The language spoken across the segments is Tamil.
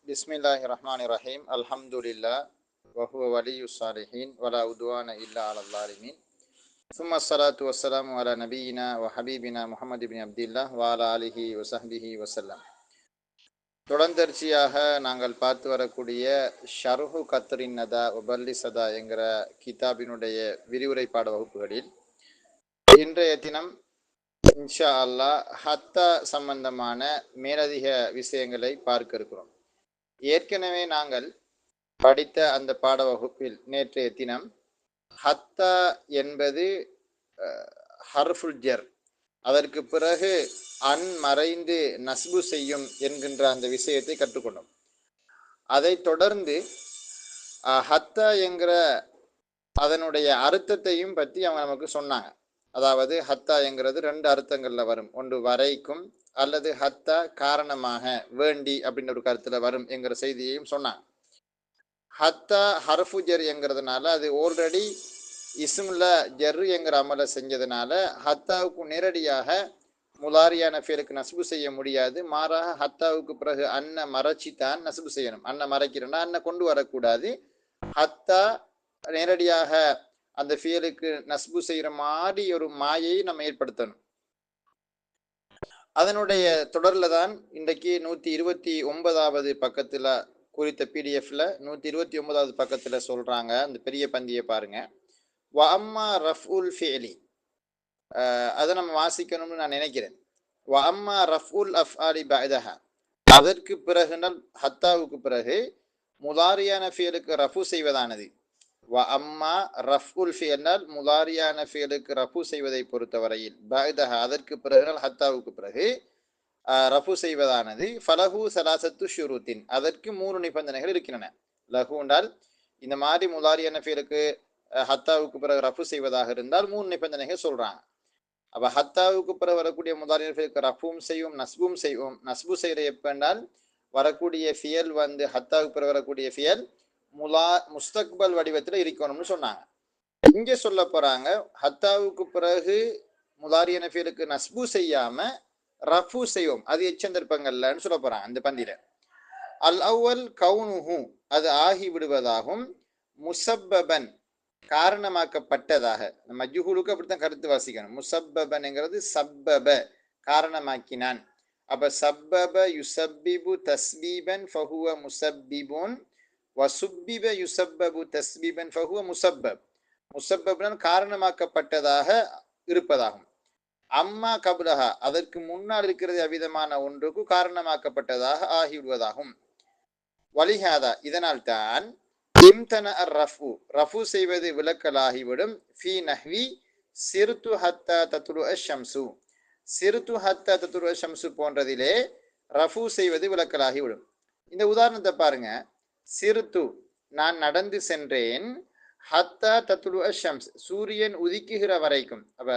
பிஸ்மில்லாஹிர்ரஹ்மானிர்ரஹீம். அல்ஹம்துலில்லாஹ் வஹுவ வலியுஸ் ஸாலிஹீன் வலா உத்வான இல்லா அலல் ஸாலிமீன். சும்ம ஸலாத்து வஸ்ஸலாமு அலா நபியினா வ ஹபீபினா முஹம்மது இப்னு அப்துல்லாஹ் வ அலா ஆலிஹி வ ஸஹ்பிஹி வஸல்லம். தொடர்ந்தர்ச்சியாக நாங்கள் பார்த்து வரக்கூடிய ஷர்ஹு கத்ரின் நதா உபல்லி சதா என்கிற கிதாபினுடைய விரிவுரை பாட வகுப்புகளில் இன்றைய தினம் இன்ஷா அல்லாஹ் ஹத்தா சம்பந்தமான மேலதிக விஷயங்களை பார்க்க இருக்கிறோம். ஏற்கனவே நாங்கள் படித்த அந்த பாட வகுப்பில் நேற்றைய தினம் ஹத்தா என்பது ஹர்ஃபுல் ஜர், அதற்கு பிறகு அன் மறைந்து நஸ்பு செய்யும் என்கின்ற அந்த விஷயத்தை கற்றுக்கொண்டோம். அதை தொடர்ந்து ஹத்தா என்கிற அதனுடைய அர்த்தத்தையும் பற்றி அவங்க நமக்கு சொன்னாங்க. அதாவது ஹத்தா என்கிறது ரெண்டு அர்த்தங்கள்ல வரும். ஒன்று வரைக்கும் அல்லது ஹத்தா காரணமாக வேண்டி அப்படின்ற ஒரு கருத்துல வரும் என்கிற செய்தியையும் சொன்னாங்க. ஹத்தா ஹர்ஃபு ஜர் என்கிறதுனால அது ஆல்ரெடி இஸ்ம்ல ஜர்ரு என்கிற அமலை செஞ்சதுனால ஹத்தாவுக்கு நேரடியாக முலாரியான ஃபேலுக்கு நஸ்பு செய்ய முடியாது. மாறாக ஹத்தாவுக்கு பிறகு அன்ன மறைச்சித்தான் நஸ்பு செய்யணும். அன்ன மறைக்கிறோன்னா அன்ன கொண்டு வரக்கூடாது. ஹத்தா நேரடியாக அந்த ஃபியலுக்கு நஸ்பு செய்கிற மாதிரி ஒரு மாயை நம்ம ஏற்படுத்தணும். அதனுடைய தொடர்ல தான் இன்றைக்கு 129வது பக்கத்துல குறித்த பிடிஎஃப்ல 129வது பக்கத்துல சொல்றாங்க. அந்த பெரிய பந்தியை பாருங்க. வ அம்மா ரஃப்உல் ஃபிஅலி, அதை நம்ம வாசிக்கணும்னு நான் நினைக்கிறேன். வ அம்மா ரஃப்உல் அஃப்ஆலி பஅதஹா, அதற்கு பிறகு ஹத்தாவுக்கு பிறகு முலாரியான ஃபியலுக்கு ரஃபு செய்வதானது. வ அம்மா ரஃப்உல் ஃபிஅல், முலாரியான ஃபியலுக்கு ரஃபு செய்வதை பொறுத்தவரையில் பஅதஹா அதற்கு பிறகு ஹத்தாவுக்கு பிறகு ரஃபு செய்வதானது ஃபலஹு சலாசத்து ஷுரூத்தின், அதற்கு 3 நிபந்தனைகள் இருக்கின்றன. லஹு என்றால் இந்த மாதிரி முலாரியான ஃபியலுக்கு ஹத்தாவுக்கு பிறகு ரஃபு செய்வதாக இருந்தால் 3 நிபந்தனைகள் சொல்றாங்க. அப்ப ஹத்தாவுக்கு பிறகு வரக்கூடிய முலாரியான ஃபியலுக்கு ரஃபும் செய்வோம் நஸ்பும் செய்வோம். நஸ்பு செய்கிற எப்ப என்றால் வரக்கூடிய ஃபியல் ஹத்தாவுக்கு பிறகு வரக்கூடிய ஃபியல் முஸ்தக்பல் வடிவத்தில் இருக்கணும்னு சொன்னாங்க. இங்கே சொல்ல போறாங்க ஹத்தாவுக்கு பிறகு முலாரியான ஃபியலுக்கு நஸ்பு செய்யாம ரஃபு செய்வோம், அது எச்சந்தர்ப்பங்கள்லன்னு சொல்ல போறாங்க அந்த பந்தியில. அல் அவ்வல் கவுனுஹு, அது ஆகி விடுவதாகும். முசப்பபன், காரணமாக்கப்பட்டதாக. மஜ்ஹூலுக்கு அப்படித்தான் கருத்து வாசிக்கணும். முசப்பபன்ங்கிறது சப்பப, காரணமாக்கினான். அப்ப சப்பப யுசப்பிபு தஸ்பீபன் ஃபஹுவ முசப்பிபுன் வசுப்பிப யுசப்பபு தஸ்பீபன் ஃபஹுவ முசப்பப். முசப்பப்னா காரணமாக்கப்பட்டதாக இருப்பதாகும். அம்மா கபுலஹா, அதற்கு முன்னால் இருக்கிறது அவ்விதமான ஒன்றுக்கு காரணமாக்கப்பட்டதாக ஆகிவிடுவதாகும். வலிஹாதா, இதனால் தான் இம்தன அர் ரஃபு, ரஃபு செய்வது விலக்கலாகிவிடும். ஃபீ நஹ்வி சிறுத்து ஹத்தா தத்லு அஷம்சு, சிறுத்து ஹத்தா தத்லு அஷம்சு போன்றதிலே ரஃபு செய்வது விலக்கலாகிவிடும். இந்த உதாரணத்தை பாருங்க. சிறுத்து, நான் நடந்து சென்றேன். ஹத்தா தத்லு அஷம்ஸ், சூரியன் உதிக்குகிற வரைக்கும், அப்ப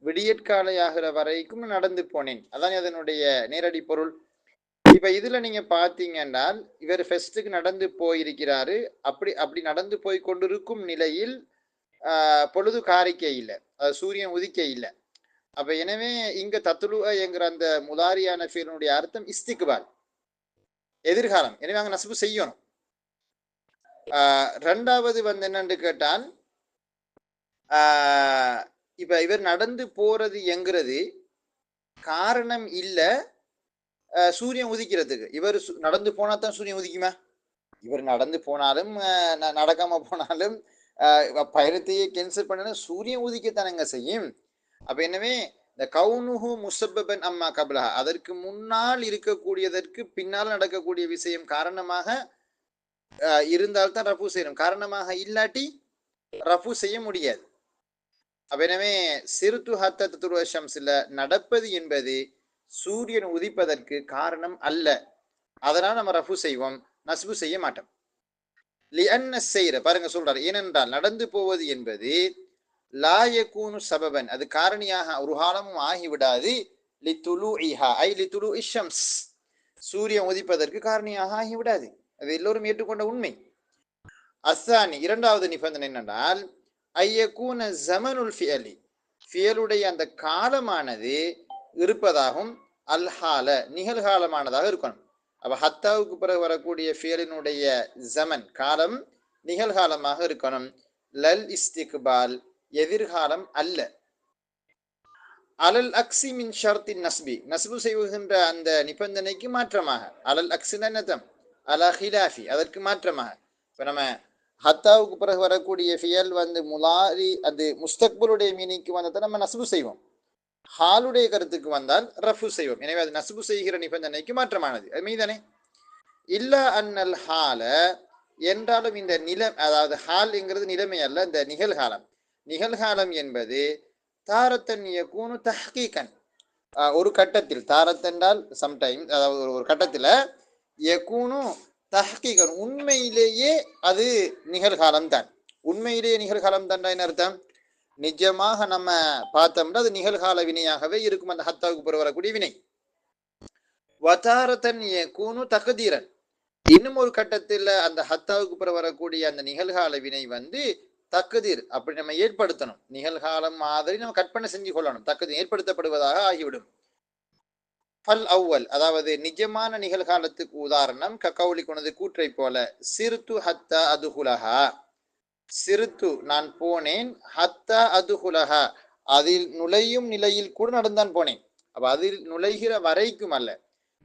விடியற்காலையாகிற வரைக்கும் நடந்து போனேன். அதான் அதனுடைய நேரடி பொருள். இப்ப இதுல நீங்க பாத்தீங்கன்னா இவர் ஃபெஸ்ட்டுக்கு நடந்து போயிருக்கிறாரு. அப்படி நடந்து போய் கொண்டிருக்கும் நிலையில் பொழுது காரிக்க இல்லை, சூரியன் உதிக்க இல்லை. அப்ப எனவே இங்க தத்துலு என்கிற அந்த முலாரியான ஃபீலுடைய அர்த்தம் இஸ்திக்பால், எதிர்காலம். எனவே அங்க நஸ்பு செய்யணும். ரெண்டாவது என்னன்னு கேட்டால் இப்ப இவர் நடந்து போறது என்கிறது காரணம் இல்ல சூரியன் உதிக்கிறதுக்கு. இவர் நடந்து போனா தான் சூரியன் உதிக்குமா? இவர் நடந்து போனாலும் நடக்காம போனாலும் பயணத்தையே கேன்சல் பண்ணாலும் சூரியன் உதிக்கத்தானங்க செய்யும். அப்ப எனவே இந்த கவுனுஹு முசப்பபன் அம்மா கபலஹா, அதற்கு முன்னால் இருக்கக்கூடியதற்கு பின்னால் நடக்கக்கூடிய விஷயம் காரணமாக இருந்தால்தான் ரஃபு செய்யணும். காரணமாக இல்லாட்டி ரஃபு செய்ய முடியாது. அப்ப எனவே சிறுத்து ஹத்தத் துருவ ஷம்ஸ்ல நடப்பது என்பது சூரியன் உதிப்பதற்கு காரணம் அல்ல. அதனால் நம்ம ரஃபு செய்வோம், நஸ்பு செய்ய மாட்டோம். லிஅன்ன ஸைர, பாருங்க சொல்றாரு, ஏனென்றால் நடந்து போவது என்பது லா யகூனு சபபன், அது காரணியாக ஒரு காலமும் ஆகிவிடாது. லிதுலூஇஹா ஐ லிதுலூஇ ஷம்ஸ், சூரியன் உதிப்பதற்கு காரணியாக ஆகிவிடாது. அது எல்லோரும் ஏற்றுக்கொண்ட உண்மை. அஸ்ஸானி, இரண்டாவது நிபந்தனை என்னென்றால் ஐயக்கூன ஜமனுல் ஃபியலி, ஃபியலுடைய அந்த காலமானது இருப்பதாகும். அல்ஹால, நிகழ்காலமானதாக இருக்கணும். அப்ப ஹத்தாவுக்கு பிறகு வரக்கூடிய ஃபியலினுடைய ஜமன் காலம் நிகழ்காலமாக இருக்கணும். லல் இஸ்திக்பால் எதிர்காலம் அல்ல. அலல் அக்சி மின் ஷர்த்தின் நஸ்பி நஸ்பு செய்கின்ற அந்த நிபந்தனைக்கு மாற்றமாக, அலல் அக்ஸின் என்னத்தம் அலா ஹிலாஃபி அதற்கு மாற்றமாக. இப்போ நம்ம ஹத்தாவுக்கு பிறகு வரக்கூடிய ஃபியல் முலாரி அது முஸ்தக்பலுடைய மீனிக்கு வந்ததை நம்ம நஸ்பு செய்வோம். ஹாலுடைய கருத்துக்கு வந்தால் ரஃபு செய்வோம். எனவே அது நஸ்பு செய்கிற நிபந்தனைக்கு மாற்றமானது. அது மீதானே இல்ல அன்னல் ஹால என்றாலும் இந்த அதாவது ஹால் என்கிறது நிலைமை அல்ல, இந்த நிகழ்காலம். நிகழ்காலம் என்பது தாரத்தன் யகூனு தஹ்கீகன் ஒரு கட்டத்தில், தாரத்தென்றால் சம்டைம், அதாவது ஒரு கட்டத்தில் யகூனு தஹ்கீகன் உண்மையிலேயே அது நிகழ்காலம் தான். உண்மையிலேயே நிகழ்காலம் தான் என்ன அர்த்தம்? நிஜமாக நம்ம பார்த்தோம்னா அது நிகழ்கால வினையாகவே இருக்கும் அந்த ஹத்தாவுக்கு பிறகு வரக்கூடிய வினை. வதாரத்தன் யகூனு தக்தீரன் இன்னும் ஒரு கட்டத்தில் அந்த ஹத்தாவுக்கு பிறகு வரக்கூடிய அந்த நிகழ்கால வினை தக்குதீர் அப்படி நம்ம ஏற்படுத்தணும். நிகழ்காலம் மாதிரி நம்ம கற்பனை செஞ்சு கொள்ளணும். தக்குதீர் ஏற்படுத்தப்படுவதாக ஆகிவிடும். ஃபல் அவ்வல் அதாவது நிஜமான நிகழ்காலத்துக்கு உதாரணம் கவுலி கொண்டது கூற்றை போல சிறுத்து ஹத்தா அதுகுலஹா, சிறுத்து நான் போனேன், ஹத்தா அதுகுலஹா அதில் நுழையும் நிலையில் கூட நடந்தான் போனேன். அப்ப அதில் நுழைகிற வரைக்கும் அல்ல,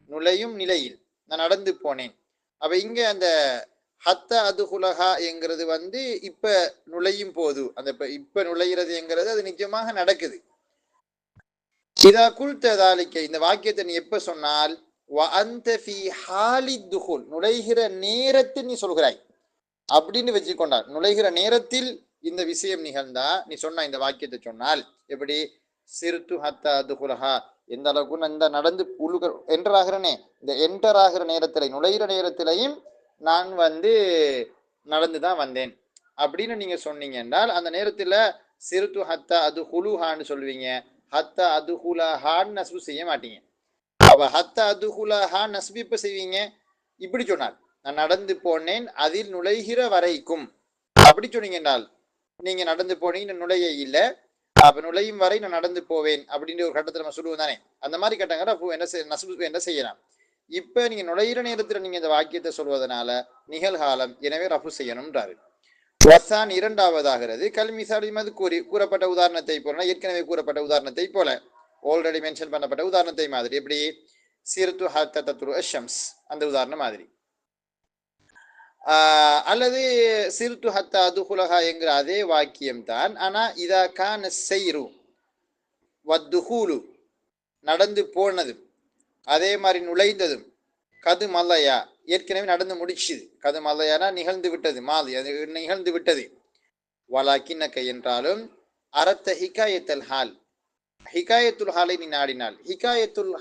நுழையும் நிலையில் நான் நடந்து போனேன். அப்ப இங்க அந்த ஹத்தா அதுகுலஹா என்கிறது இப்ப நுழையும் போது, அந்த இப்ப நுழைகிறது என்கிறது அது நிஜமாக நடக்குது. இதா குல்ததாலிக்க இந்த வாக்கியத்தை நீ எப்ப சொன்னால் நுழைகிற நேரத்தில் நீ சொல்கிறாய் அப்படின்னு வச்சுக்கொண்டார். நுழைகிற நேரத்தில் இந்த விஷயம் நிகழ்ந்தா நீ சொன்ன இந்த வாக்கியத்தை சொன்னால் எப்படி? சிறுத்து ஹத்தா அதுகுலஹா எந்த அளவுக்கு இந்த நடந்து என்டர் ஆகிறனே, இந்த என்டர் ஆகிற நேரத்தில நுழைகிற நேரத்திலையும் நான் நடந்துதான் வந்தேன் அப்படின்னு நீங்க சொன்னீங்க என்றால் அந்த நேரத்துல சிறுத்து ஹத்தா அது ஹுலுஹான்னு சொல்லுவீங்க. ஹத்தா அது ஹுலஹான்னு நஸ்பு செய்ய மாட்டீங்க. அப்ப ஹத்தா அது ஹுலஹா நஸ்பு இப்ப செய்வீங்க. இப்படி சொன்னார் நான் நடந்து போனேன் அதில் நுழைகிற வரைக்கும் அப்படி சொன்னீங்க என்றால் நீங்க நடந்து போனீங்க நுழைய இல்லை, அப்ப நுழையும் வரை நான் நடந்து போவேன் அப்படின்ற ஒரு கட்டத்தில் நம்ம சொல்லுவோம் தானே. அந்த மாதிரி கட்டங்கிற அப்போ நஸ்பு என்ன செய்யலாம்? இப்ப நீங்க நுழையிற நேரத்துல நீங்க இந்த வாக்கியத்தை சொல்வதனால நிகழ்காலம், எனவே ரஃபு செய்யணும்ன்றாரு. வசான் இரண்டாவதாகிறது கல்மிசாலி மது கூறப்பட்ட உதாரணத்தை போல, ஏற்கனவே கூறப்பட்ட உதாரணத்தை போல, ஆல்ரெடி மென்ஷன் பண்ணப்பட்ட உதாரணத்தை மாதிரி. எப்படி? சிறுத்து ஹத்தா தத்ரு அஷம்ஸ் அந்த உதாரணம் மாதிரி. அல்லது சிறுத்து ஹத்தா அதுகுலஹா என்கிற அதே வாக்கியம் தான். ஆனா இதா கான செய்ரு வத்துஹூலு நடந்து போனது, அதே மாதிரி நுழைந்ததும், கது மல்லையா ஏற்கனவே நடந்து முடிச்சுது. கது மல்லையானா நிகழ்ந்து விட்டது, மாதி அது நிகழ்ந்து விட்டது. வலாக்கின்னக்க என்றாலும் அரத்த ஹிகாயத்தல் ஹால், ஹிகாயத்துல் ஹாலை நீ நாடினால். ஹிகாயத்துல்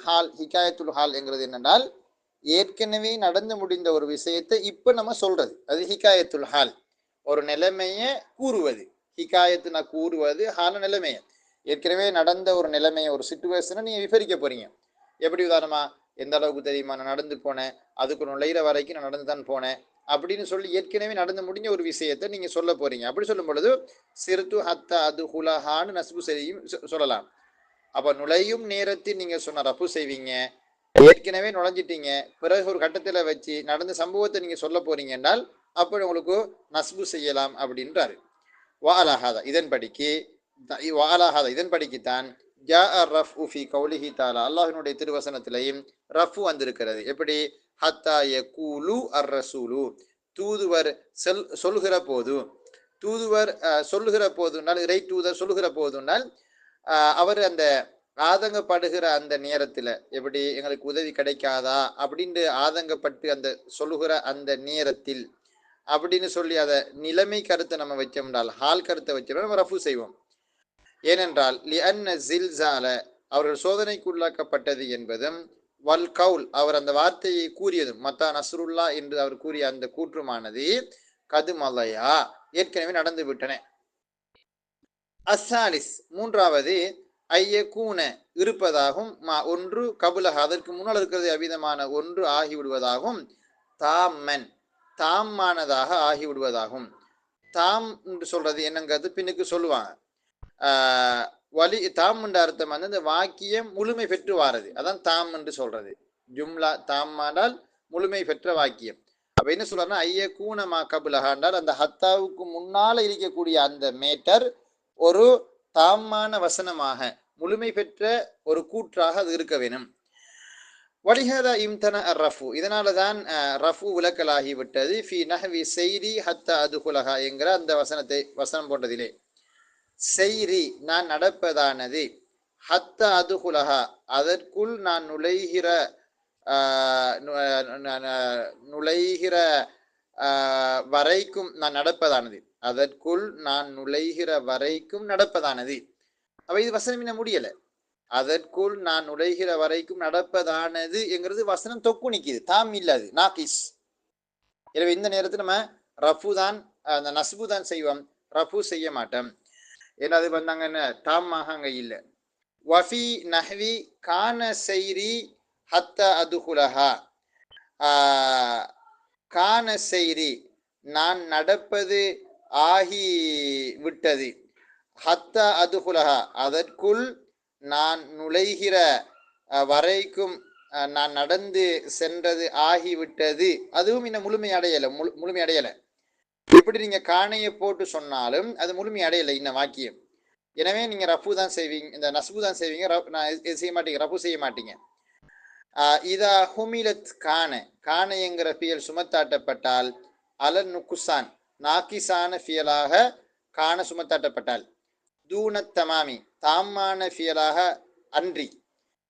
ஹால் என்கிறது என்னென்றால் ஏற்கனவே நடந்து முடிந்த ஒரு விஷயத்தை இப்ப நம்ம சொல்றது, அது ஹிகாயத்துல் ஹால். ஒரு நிலைமையை கூறுவது, ஹிகாயத்துனா கூறுவது, ஹால நிலைமையை, ஏற்கனவே நடந்த ஒரு நிலைமையை ஒரு சிச்சுவேஷனை நீங்க விவரிக்க போறீங்க. எப்படி? உதாரணமா எந்த அளவுக்கு தெரியுமா, நான் நடந்து போனேன், அதுக்கு நுழையிற வரைக்கும் நான் நடந்து தான் போனேன் அப்படின்னு சொல்லி ஏற்கனவே நடந்து முடிஞ்ச ஒரு விஷயத்தை நீங்க சொல்ல போறீங்க. அப்படி சொல்லும் பொழுது சிறுத்து ஹத்தா அது ஹுலஹான்னு நஸ்பு செய்யும் சொல்லலாம். அப்ப நுழையும் நேரத்தில் நீங்க சொன்ன ரப்பு செய்வீங்க. ஏற்கனவே நுழைஞ்சிட்டீங்க, பிறகு ஒரு கட்டத்துல வச்சு நடந்த சம்பவத்தை நீங்க சொல்ல போறீங்க என்றால் அப்படி உங்களுக்கு நஸ்பு செய்யலாம் அப்படின்றாரு. வாலாகாதா இதன்படிக்குத்தான் அல்லாஹ்வினுடைய திருவசனத்திலையும் ரஃபு வந்திருக்கிறது. எப்படி? ஹத்தா யகூலு அர் ரசூலு தூதுவர் சொல்லுகிற போது, தூதுவர் சொல்லுகிற போதுனால், இறை தூதர் சொல்லுகிற போதுனால் அவர் அந்த ஆதங்கப்படுகிற அந்த நேரத்துல, எப்படி எங்களுக்கு உதவி கிடைக்காதா அப்படின்னு ஆதங்கப்பட்டு அந்த சொல்லுகிற அந்த நேரத்தில் அப்படின்னு சொல்லி அதை நிலைமை கருத்தை நம்ம வச்சோம்னால், ஹால் கருத்தை வச்சோம்னா நம்ம ரஃபு செய்வோம். ஏனென்றால் லிஅன்ன ஜில்சால அவர்கள் சோதனைக்குள்ளாக்கப்பட்டது என்பதும், வல் கவுல் அவர் அந்த வார்த்தையை கூறியதும், மத்தா நஸ்ருல்லா என்று அவர் கூறிய அந்த கூற்றுமானது கது மலையா ஏற்கனவே நடந்து விட்டன. அஸ்ஸாலிஸ் மூன்றாவது ஐயக்கூன இருப்பதாகும், ஒன்று கபுலக அதற்கு முன்னால் இருக்கிறது அவ்விதமான ஒன்று ஆகிவிடுவதாகும், தாம்மன் தாமானதாக ஆகிவிடுவதாகும். தாம் என்று சொல்றது என்னங்கிறது பின்னுக்கு சொல்லுவாங்க. வலி தாம் என்ற அர்த்தம் இந்த வாக்கியம் முழுமை பெற்று வாரது, அதான் தாம் என்று சொல்றது. ஜும்லா தாமானால் முழுமை பெற்ற வாக்கியம். அப்ப என்ன சொல்றாருன்னா ஐய கூனமா கபுலகாண்டால் அந்த ஹத்தாவுக்கு முன்னால இருக்கக்கூடிய அந்த மேட்டர் ஒரு தாமான வசனமாக முழுமை பெற்ற ஒரு கூற்றாக அது இருக்க வேணும். வலிஹதா இம்தன ரஃபு, இதனால தான் ரஃபு விலக்கலாகிவிட்டது. ஃபி நஹ்வி செய்ரி ஹத்தா அதுகுலஹா என்கிற அந்த வசனம் போன்றதிலே செய்ரி நான் நடப்பதானது, ஹத்தா அதுகுலஹா அதற்குள் நான் நுழைகிற வரைக்கும் நான் நடப்பதானது, அதற்குள் நான் நுழைகிற வரைக்கும் நடப்பதானது. அப்ப இது வசனம் என்ன முடியல, அதற்குள் நான் நுழைகிற வரைக்கும் நடப்பதானது என்கிறது வசனம் தொக்கு நிற்கிது, தாம் இல்லாது நாகிஸ். எனவே இந்த நேரத்தில் நம்ம ரஃபு தான் அந்த நஸ்பு தான் செய்வோம், ரஃபு செய்ய மாட்டோம். ஏன்னா அது வந்தாங்கன்னு தாமாக அங்கே இல்லை. வஃபி நஹ்வி கான செய்ரி ஹத்த அதுகுலஹா, கான செய்ரி நான் நடப்பது ஆகி விட்டது, ஹத்த அதுகுலஹா அதற்குள் நான் நுழைகிற வரைக்கும் நான் நடந்து சென்றது ஆகிவிட்டது, அதுவும் இன்னும் முழுமை அடையலை. முழுமை அடையலை. எப்படி நீங்க காணையை போட்டு சொன்னாலும் அது முழுமை அடையலை இன்னும் வாக்கியம். எனவே நீங்க ரஃபு தான் செய்வீங்க, இந்த நஸ்பு தான் செய்வீங்க, நான் செய்ய மாட்டீங்க, ரஃபு செய்ய மாட்டீங்க. இதா ஹுமிலத் காணைங்கிற ஃபியல் சுமத்தாட்டப்பட்டால் அலன் நுக்குசான் நாக்கிசான ஃபியலாக காண சுமத்தாட்டப்பட்டால், தூணத்தமாமி தாமான ஃபியலாக அன்றி.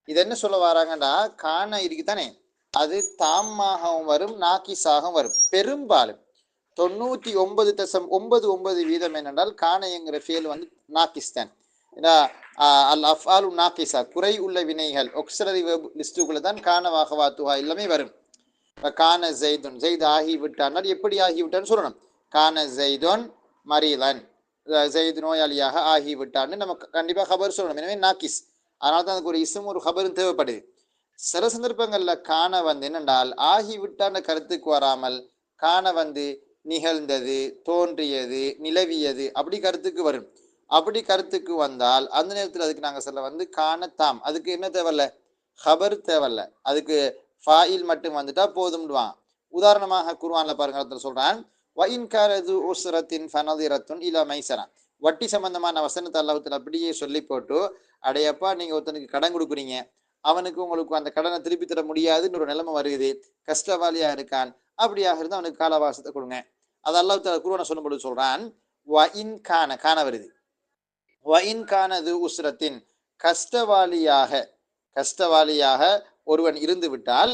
இது என்ன சொல்ல வராங்கன்னா, காண இருக்குதானே அது தாமாகவும் வரும் நாக்கிஸாகவும் வரும். பெரும்பாலும் 99.99% என்னென்றால் காணைங்கிற ஃபியல் வந்து நாக்கிஸ்தான். அல் அஃபாலு நாக்கிஸா குறை உள்ள வினைகள் ஒக்ஸலரி வெர்ப் லிஸ்டுக்குள்ள தான் காண வாகவாத்துஹா எல்லாமே வரும். கான ஜெய்துன் ஜெய்த் ஆகிவிட்டான், எப்படி ஆகிவிட்டான்னு சொல்லணும். கான ஜெய்துன் மரீலன் ஜெயித் நோயாளியாக ஆகிவிட்டான்னு நம்ம கண்டிப்பாக ஹபர் சொல்லணும். எனவே நாக்கிஸ், அதனால தான் அதுக்கு ஒரு இஸ்ம் ஒரு ஹபரும் தேவைப்படுது. சில சந்தர்ப்பங்கள்ல காண வந்து என்னென்றால் ஆகிவிட்டான கருத்துக்கு வராமல் காண வந்து நிகழ்ந்தது, தோன்றியது, நிலவியது அப்படி கருத்துக்கு வரும். அப்படி கருத்துக்கு வந்தால் அந்த நேரத்தில் அதுக்கு நாங்கள் சொல்ல வந்து காணத்தாம், அதுக்கு என்ன தேவையில்ல, ஹபர் தேவையில்ல, அதுக்கு ஃபாயில் மட்டும் வந்துட்டா போதும்டுவான். உதாரணமாக குர்ஆன்ல பாருங்க சொல்றான், வட்டி சம்பந்தமான வசனத்தை அல்லாஹ்வுத்தஆலா அப்படியே சொல்லி போட்டு, அடையப்பா நீங்க ஒருத்தனுக்கு கடன் கொடுக்குறீங்க, அவனுக்கு உங்களுக்கு அந்த கடனை திருப்பி தர முடியாதுன்னு ஒரு நிலைமை வருது, கஷ்டவாளியா இருக்கான், அப்படியாக இருந்தால் அவனுக்கு காலவாசத்தை கொடுங்க. அது அல்லாஹ்வுத்தஆலா குர்ஆனை சொல்லும்போது சொல்றான், கான வருது, உஸ்ரத்தின் கஷ்டவாளியாக ஒருவன் இருந்து விட்டால்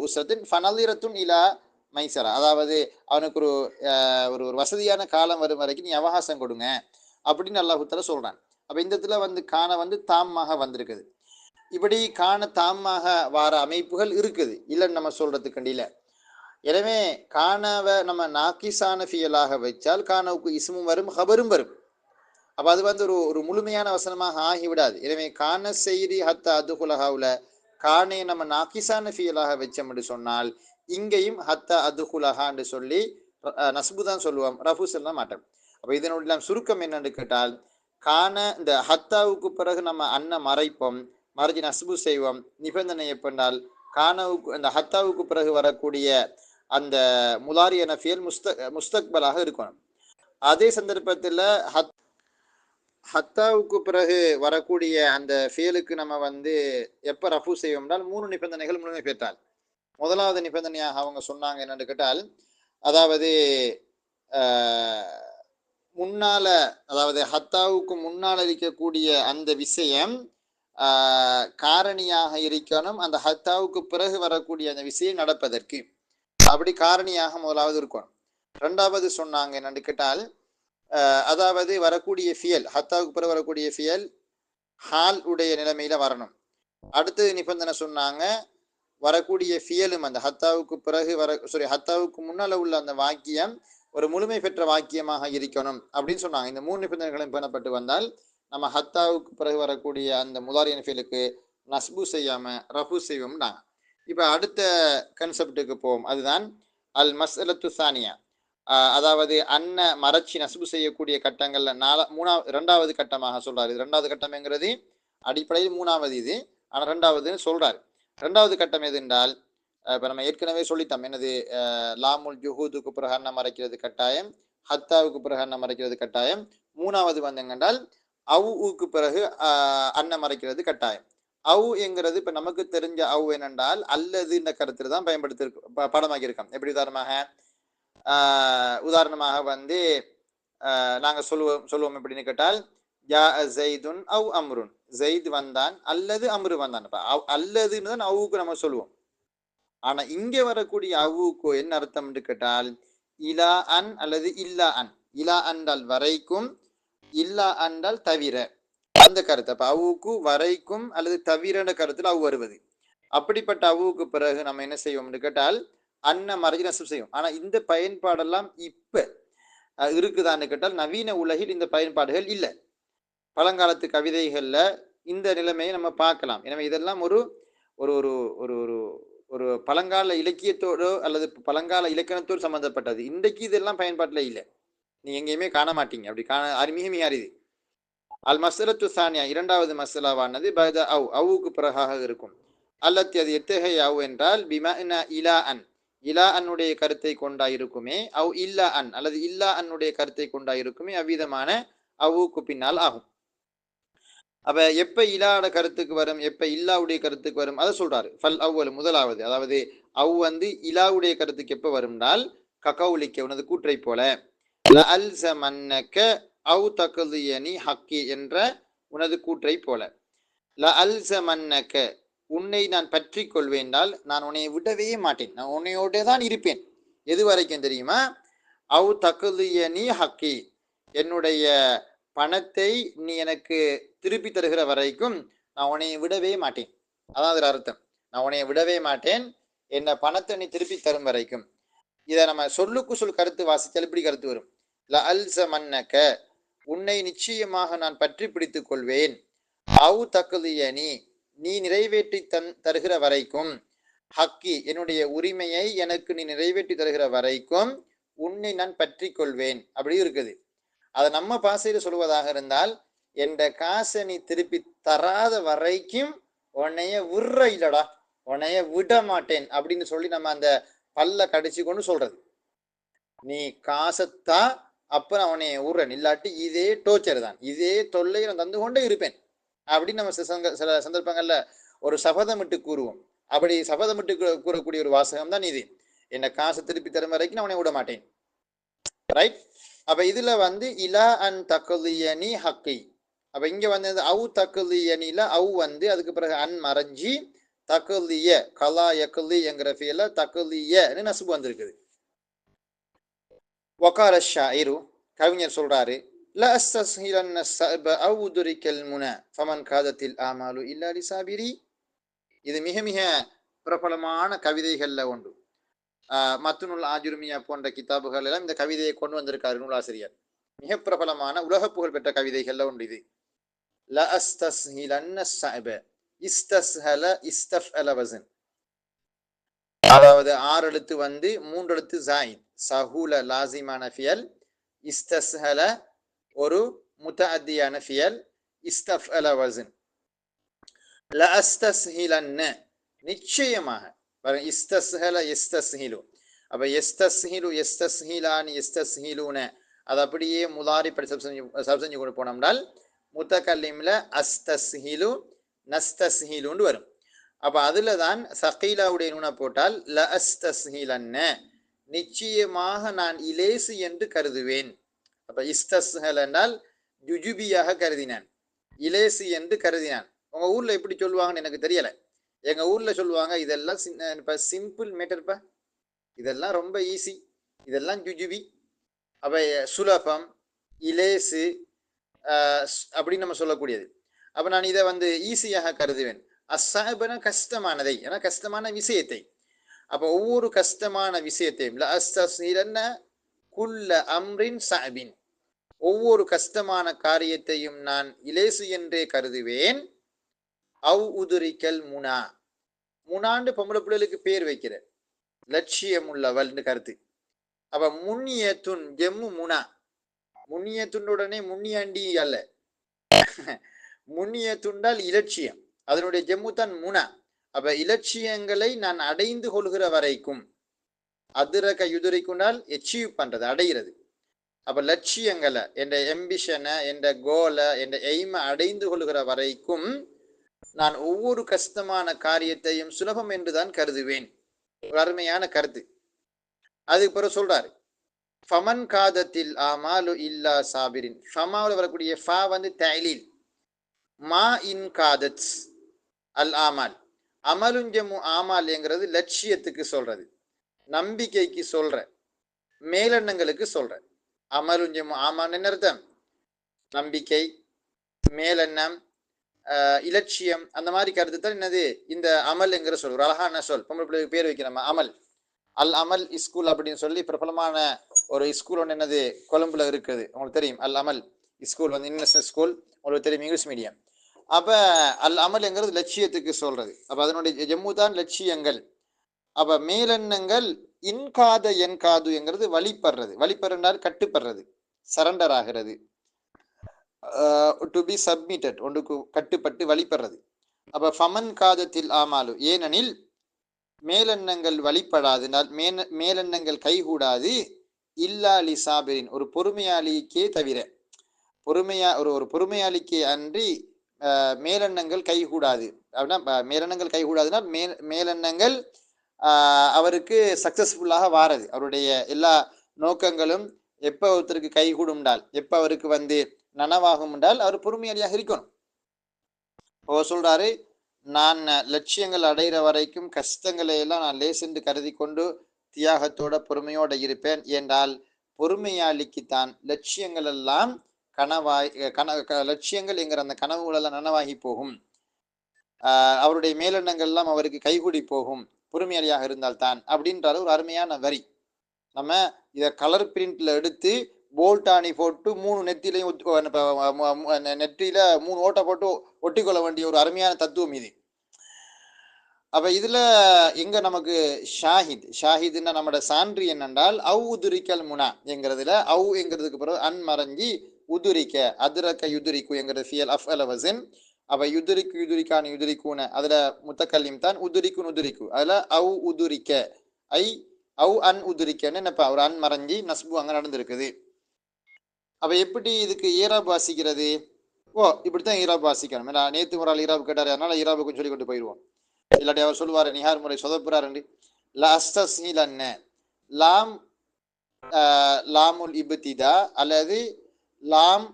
உஸ்ரத்தின் ஃபனலிரத்துன் இலா மைசரா, அதாவது அவனுக்கு ஒரு வசதியான காலம் வரும் வரைக்கும் நீ அவகாசம் கொடுங்க அப்படின்னு அல்லாஹ் தஆலா சொல்றான். அப்ப இந்த இடத்துல வந்து காண வந்து தாமாக வந்திருக்குது. இப்படி காண தாமாக வார அமைப்புகள் இருக்குது, இல்லைன்னு நம்ம சொல்றதுக்கு கண்டியில. எனவே காணவை நம்ம நாக்கிசான ஃபியலாக வைச்சால் காணவுக்கு இஸ்மும் வரும், ஹபரும் வரும். அப்ப அது வந்து ஒரு முழுமையான வசனமாக ஆகிவிடாது. எனவே காண செய்தி ஹத்த அதுகுலஹாவுல காணை நம்ம நாக்கிசான ஃபியலாக வச்சோம்னு சொன்னால் இங்கேயும் ஹத்த அதுகுலஹான்னு சொல்லி நஸ்பு தான் சொல்லுவோம், ரஃபு சொல்ல மாட்டோம். அப்ப இதனுடைய சுருக்கம் என்னன்னு கேட்டால், காண இந்த ஹத்தாவுக்கு பிறகு நம்ம மறைப்போம், மறைஞ்சி நஸ்பு செய்வோம். நிபந்தனை எப்படினால் காணவுக்கு அந்த ஹத்தாவுக்கு பிறகு வரக்கூடிய அந்த முலாரியான ஃபியல் முஸ்தக்பலாக இருக்கணும். அதே சந்தர்ப்பத்தில் ஹத்தாவுக்கு பிறகு வரக்கூடிய அந்த ஃபியலுக்கு நம்ம வந்து எப்போ ரஃபு செய்வோம்னால் 3 நிபந்தனைகள் முழுமை பெற்றால். முதலாவது நிபந்தனையாக அவங்க சொன்னாங்க என்னன்னு கேட்டால், அதாவது முன்னால, அதாவது ஹத்தாவுக்கு முன்னால் இருக்கக்கூடிய அந்த விஷயம் காரணியாக இருக்கணும், அந்த ஹத்தாவுக்கு பிறகு வரக்கூடிய அந்த விஷயம் நடப்பதற்கு அப்படி காரணியாக முதலாவது இருக்கணும். ரெண்டாவது சொன்னாங்க என்னன்னு கேட்டால், அதாவது வரக்கூடிய ஃபியல் ஹத்தாவுக்கு பிறகு வரக்கூடிய ஃபியல் ஹால் உடைய நிலைமையில வரணும். அடுத்தது நிபந்தனை சொன்னாங்க, வரக்கூடிய ஃபியலும் அந்த ஹத்தாவுக்கு பிறகு ஹத்தாவுக்கு முன்னால உள்ள அந்த வாக்கியம் ஒரு முழுமை பெற்ற வாக்கியமாக இருக்கணும் அப்படின்னு சொன்னாங்க. இந்த 3 நிபந்தனைகளும் பேணப்பட்டு வந்தால் நம்ம ஹத்தாவுக்கு பிறகு வரக்கூடிய அந்த முதாரியன் ஃபியலுக்கு நஸ்பு செய்யாம ரஃபு செய்வோம்னா. இப்ப அடுத்த கன்செப்டுக்கு போவோம், அதுதான் அல் மஸ்அலத்து சானியா. அதாவது மறைச்சி நஸ்பு செய்யக்கூடிய கட்டங்கள்ல ரெண்டாவது கட்டமாக சொல்றாரு. இது ரெண்டாவது கட்டம்ங்கிறது அடிப்படையில் மூணாவது இது, ஆனா ரெண்டாவதுன்னு சொல்றாரு. ரெண்டாவது கட்டம் எது என்றால் இப்போ நம்ம ஏற்கனவே சொல்லித்தோம் என்னது லாமுல் ஜுஹூதுக்கு பிறகு அன்னம் மறைக்கிறது கட்டாயம், ஹத்தாவுக்கு பிறகு அன்னம் மறைக்கிறது கட்டாயம். மூணாவது வந்து என்னென்றால் அவுக்கு பிறகு அன்னம் மறைக்கிறது கட்டாயம். அவு என்கிறது இப்போ நமக்கு தெரிஞ்ச அவு என்னென்றால் அல்லது இந்த கருத்தில் தான் பயன்படுத்தி படமாக்கி இருக்கோம். எப்படி உதாரணமாக வந்து நாங்கள் சொல்லுவோம் எப்படின்னு கேட்டால் யா ஜெய்துன் அவ் அம்ருன், ஜெயித் வந்தான் அல்லது அம்ரு வந்தான். அல்லதுன்னு தான் அவுக்கு நம்ம சொல்லுவோம். ஆனா இங்க வரக்கூடிய அவுக்கு என்ன அர்த்தம் என்று கேட்டால் இலா அன் அல்லது இல்லா அன். இலா அன்றால் வரைக்கும், இல்லா அன்றால் தவிர, அந்த கருத்து. அப்ப அவுக்கு வரைக்கும் அல்லது தவிர கருத்துல அவு வருவது. அப்படிப்பட்ட அவுக்கு பிறகு நம்ம என்ன செய்வோம்னு கேட்டால் அன்ன மறைஞ்சு நசப் செய்யும். ஆனா இந்த பயன்பாடெல்லாம் இப்ப இருக்குதான்னு கேட்டால் நவீன உலகில் இந்த பயன்பாடுகள் இல்லை. பழங்காலத்து கவிதைகள்ல இந்த நிலைமையை நம்ம பார்க்கலாம். எனவே இதெல்லாம் ஒரு ஒரு ஒரு ஒரு ஒரு ஒரு பழங்கால இலக்கியத்தோடோ அல்லது பழங்கால இலக்கணத்தோடு சம்பந்தப்பட்டது. இன்றைக்கு இதெல்லாம் பயன்பாட்டில் இல்லை, நீ எங்கேயுமே காண மாட்டீங்க. அப்படி மிக மிக அரிது. அல் மசலத்து சானியா இரண்டாவது மசலாவானது பத அவுக்கு பிறகாக இருக்கும். அல்லது அது எத்தகைய அவு என்றால் பிமனா இலா அன், இலா அன்னுடைய கருத்தை கொண்டாயிருக்குமே, அவ் இல்லா அன் அல்லது இல்லா அன்னுடைய கருத்தை கொண்டாயிருக்குமே, அவ்விதமான அவுக்கு பின்னால் ஆகும். அப்ப எப்ப இலாட கருத்துக்கு வரும், எப்ப இல்லாவுடைய கருத்துக்கு வரும், அதை சொல்றாரு. ஃபல் அவ்வல் முதலாவது, அதாவது அவ் வந்து இலாவுடைய கருத்துக்கு எப்ப வரும்னால் ககவுலிக்க உனது கூற்றை போல அல்சமன்னக அவு தகலியனி ஹக்கி என்ற உனது கூற்றை போல. ல அல்சமன்னக உன்னை நான் பற்றி கொள்வேன்டால் நான் உன்னை விடவே மாட்டேன், நான் உன்னையோட தான் இருப்பேன். எது வரைக்கும் தெரியுமா? அவு தகலியனி ஹக்கி, என்னுடைய பணத்தை நீ எனக்கு திருப்பி தருகிற வரைக்கும் நான் உன்னைய விடவே மாட்டேன். அதான் அதுல அர்த்தம். நான் உன்னைய விடவே மாட்டேன், என்ன பணத்தை நீ திருப்பி தரும் வரைக்கும். இதை நம்ம சொல்லுக்கு சொல் கருத்து வாசித்தால் இப்படி கருத்து வரும். ல அல்ச மன்னக, உன்னை நிச்சயமாக நான் பற்றி பிடித்துக் கொள்வேன். அவு தக்குலியனி, நீ நிறைவேற்றி தருகிற வரைக்கும். ஹக்கி, என்னுடைய உரிமையை எனக்கு நீ நிறைவேற்றி தருகிற வரைக்கும் உன்னை நான் பற்றி கொள்வேன். அப்படி இருக்குது. அதை நம்ம பாசையில சொல்வதாக இருந்தால் என்ற காசை நீ திருப்பி தராத வரைக்கும் உன்னைய விடுற இல்லடா, உன்னைய விட மாட்டேன் அப்படின்னு சொல்லி நம்ம அந்த பல்ல கடிச்சு கொண்டு சொல்றது. நீ காசத்தா அப்புறம் அவனைய விடுறேன், இல்லாட்டி இதே டோர்ச்சர் தான், இதே தொல்லை நான் தந்து கொண்டே இருப்பேன் அப்படின்னு நம்ம சில சந்தர்ப்பங்கள்ல ஒரு சபதமிட்டு கூறுவோம். அப்படி சபதமிட்டு கூறக்கூடிய ஒரு வாசகம் தான் இது. என்ன காசை திருப்பி தரும் வரைக்கும் நான் அவனை விட மாட்டேன். ரைட். அப்ப இதுல வந்து இலா அன் தக்குலியனி ஹக்கி. அப்ப இங்க வந்து அவு தக்குலியனில அவு வந்து அதுக்கு பிறகு அன் மறைஞ்சி தக்குலிய கலா யக்குலி என்கிற ஃபீல தக்குலியன்னு நசுபு வந்திருக்குது. வகால ஷாயிரு, கவிஞர் சொல்றாரு, ல அஸ்தஸ்ஹிலன்ன ஸஅப அவ் உதுரிக்கல் முன ஃபமன் காதத்தில் ஆமாலு இல்லா லிசாபிரி. இது மிக மிக பிரபலமான கவிதைகள்ல ஒன்று. மத்துனுல் ஆஜுர்மியா போன்ற கிதாபுகள் எல்லாம் இந்த கவிதையை கொண்டு வந்திருக்காரு நூலாசிரியர். மிக பிரபலமான உலக புகழ் பெற்ற கவிதைகள்ல ஒன்று இது. ல அஸ்தஸ்ஹிலன்ன ஸஅப, இஸ்தஸ்ஹல இஸ்தஃஅல வஸன், அதாவது 6 எழுத்து வந்து 3 எழுத்து ஜாயித். சஹூல லாசிமான ஃபியல், இஸ்தஸ்ஹல ஒரு முத்தஅத்தியான ஃபியல், இஸ்தஃஅல வஸன். ல அஸ்தஸ்ஹிலன்ன நிச்சயமாக, இஸ்தஸ்ஹல இஸ்தஸ்ஹிலு. அப்ப எஸ்தஸ்ஹிலு எஸ்தஸ்ஹிலானி எஸ்தஸ்ஹிலூன அது அப்படியே முதாரி படி சப் செஞ்சு கொண்டு போனோம்னால் முத்தகல்லிம்ல அஸ்தஸ்ஹிலு நஸ்தஸ்ஹிலுன்னு வரும். அப்ப அதுல தான் சகீலாவுடைய நூனை போட்டால் ல அஸ்தஸ்ஹிலன்ன நிச்சயமாக நான் இலேசு என்று கருதுவேன். அப்ப இஸ்தஸ்ஹல் என்றால் ஜுஜுபியாக கருதினான், இலேசு என்று கருதினான். உங்க ஊர்ல எப்படி சொல்லுவாங்கன்னு எனக்கு தெரியல. எங்க ஊர்ல சொல்லுவாங்க இதெல்லாம் சிம்பிள் மேட்டர்ப்பா, இதெல்லாம் ரொம்ப ஈஸி, இதெல்லாம் ஜுஜுபி. அப்ப சுலபம் இலேசு அப்படின்னு நம்ம சொல்லக்கூடியது. அப்ப நான் இதை வந்து ஈஸியாக கருதுவேன். அஸ்ஸஅபன கஷ்டமானதை, ஏன்னா கஷ்டமான விஷயத்தை. அப்ப ஒவ்வொரு கஷ்டமான விஷயத்தையும் ல அஸ்தஸ்ஹிலன்ன குல்ல அம்ரின் ஸஅபின், ஒவ்வொரு கஷ்டமான காரியத்தையும் நான் இலேசு என்றே கருதுவேன். அவ் உதுரிக்கல் முனா, முனாண்டு பொம்பளை பிள்ளைகளுக்கு பேர் வைக்கிற லட்சியம் உள்ளவள்னு கருத்து. அப்ப முன்னியத்துன் ஜெம்மு முனா, முன்னியத்துண்டுடனே முன்னியாண்டி அல்ல, முன்னியத்துண்டால் இலட்சியம், அதனுடைய ஜெம்மு தான் முனா. அப்ப இலட்சியங்களை நான் அடைந்து கொள்கிற வரைக்கும், அதிரக யுதுரிக்குனால் அச்சீவ் பண்றது, அடைகிறது. அப்ப லட்சியங்களை, என்ற எம்பிஷனை, என்ற கோலை, என்ற எய்மை அடைந்து கொள்கிற வரைக்கும் நான் ஒவ்வொரு கஷ்டமான காரியத்தையும் சுலபம் என்றுதான் கருதுவேன். ஒரு அருமையான கருத்து. அதுக்கு பிறகு சொல்றாரு, ஃபமன் காதத்தில் ஆமாலு இல்லா சாபிரின். ஃபமாவில் வரக்கூடிய ஃபா வந்து தலீல். மா இன் காதத் அல் ஆமால். அமலுஞ்சமு ஆமால்ங்கிறது லட்சியத்துக்கு சொல்றது, நம்பிக்கைக்கு சொல்ற, மேலெண்ணங்களுக்கு சொல்ற. அமலுஞ்சமு ஆமால் என்ன அர்த்தம்? நம்பிக்கை, மேலெண்ணம், இலட்சியம், அந்த மாதிரி கருத்து தான் என்னது இந்த அமல் என்கிற சொல். ஒரு அழகான சொல். பொம்பளை பிள்ளைக்கு பேர் வைக்கிறோம் அமல். அல் அமல் ஸ்கூல் அப்படின்னு சொல்லி பிரபலமான ஒரு ஸ்கூல் ஒன்று என்னது கொழும்புல இருக்குது, உங்களுக்கு தெரியும். அல் அமல் ஸ்கூல் வந்து இன்டர்நேஷனல் ஸ்கூல், உங்களுக்கு தெரியும், இங்கிலீஷ் மீடியம். அப்ப அல் அமல்ங்கிறது லட்சியத்துக்கு சொல்றது. அப்ப அதனுடைய ஜம்மு தான் லட்சியங்கள். அப்ப மேலெண்ணங்கள் இன்காத என்காது என்கிறது வழிபடுறது. வழிபடுறால் கட்டுப்படுறது, சரண்டர் ஆகிறது, டு பி சப்மிட்டட், ஒன்றுக்கு கட்டுப்பட்டு வழிபடுறது. அப்ப ஃபமன் காதத்தில் ஆமாலு, ஏனெனில் மேலெண்ணங்கள் வழிபடாதினால், மேலெண்ணங்கள் கைகூடாது, இல்லா லி சாபிரின், ஒரு பொறுமையாளிக்கே தவிர. ஒரு பொறுமையாளிக்கே அன்றி மேலெண்ணங்கள் கைகூடாது. அப்படின்னா மேலெண்ணங்கள் கைகூடாதுன்னா மேலெண்ணங்கள் அவருக்கு சக்சஸ்ஃபுல்லாக வாரது. அவருடைய எல்லா நோக்கங்களும் எப்போ ஒருத்தருக்கு கைகூடும்டால், எப்போ அவருக்கு வந்து நனவாகும் என்றால் அவர் பொறுமையாளியாக இருக்கணும். ஓ சொல்றாரு, நான் லட்சியங்கள் அடைகிற வரைக்கும் கஷ்டங்களை எல்லாம் நான் லேசென்று கருதி கொண்டு தியாகத்தோட பொறுமையோட இருப்பேன். என்றால் பொறுமையாளிக்குத்தான் லட்சியங்கள் எல்லாம் லட்சியங்கள் என்கிற அந்த கனவுகள் எல்லாம் நனவாகி போகும். அவருடைய மேலெண்ணங்கள் எல்லாம் அவருக்கு கைகூடி போகும், பொறுமையாளியாக இருந்தால்தான், அப்படின்றாரு. ஒரு அருமையான வரி. நம்ம இதை கலர் பிரிண்ட்ல எடுத்து போல்டானி போட்டு 3 நெத்திலையும் நெற்றியில 3 ஓட்டை போட்டு ஒட்டிக்கொள்ள வேண்டிய ஒரு அருமையான தத்துவம் இது. அப்ப இதுல எங்க நமக்கு ஷாஹித்னா நம்மளோட சான்று என்னென்றால், அவு உதுரிக்கல் முனா என்கிறதுல அவு என்கிறதுக்கு பிறகு அன் மறைஞ்சி உதுரிக்க, அதிரக்க யுதுரிக்கு என்கிறது ஃபியல் அஃப்அல வஸன். அப்ப யுதுரிக்கு யுதுரிக்கான யுதுரிக்குன அதுல முத்தக்கல்லிம் தான், உதுரிக்குன் உதுரிக்கு அதுல அவு உதுரிக்க, ஐ அவு அன் உதுரிக்கன்னு என்னப்பா ஒரு அன் மறைஞ்சி நஸ்பு அங்க நடந்திருக்குது. அப்ப எப்படி இதுக்கு ஈராப் வாசிக்கிறது? ஓ இப்படித்தான் ஈராப் வாசிக்கணும். நேத்து ஒரு ஆள் ஈராப் கேட்டாரு, அதனால ஈராபை கொஞ்சம் சொல்லி கொண்டு போயிடுவோம். இல்லாட்டி அவர் சொல்லுவாரு நிஹார் முறை சொதப்புறாரு. லாம் லாமுல் இப்திதா அல்லது லாம்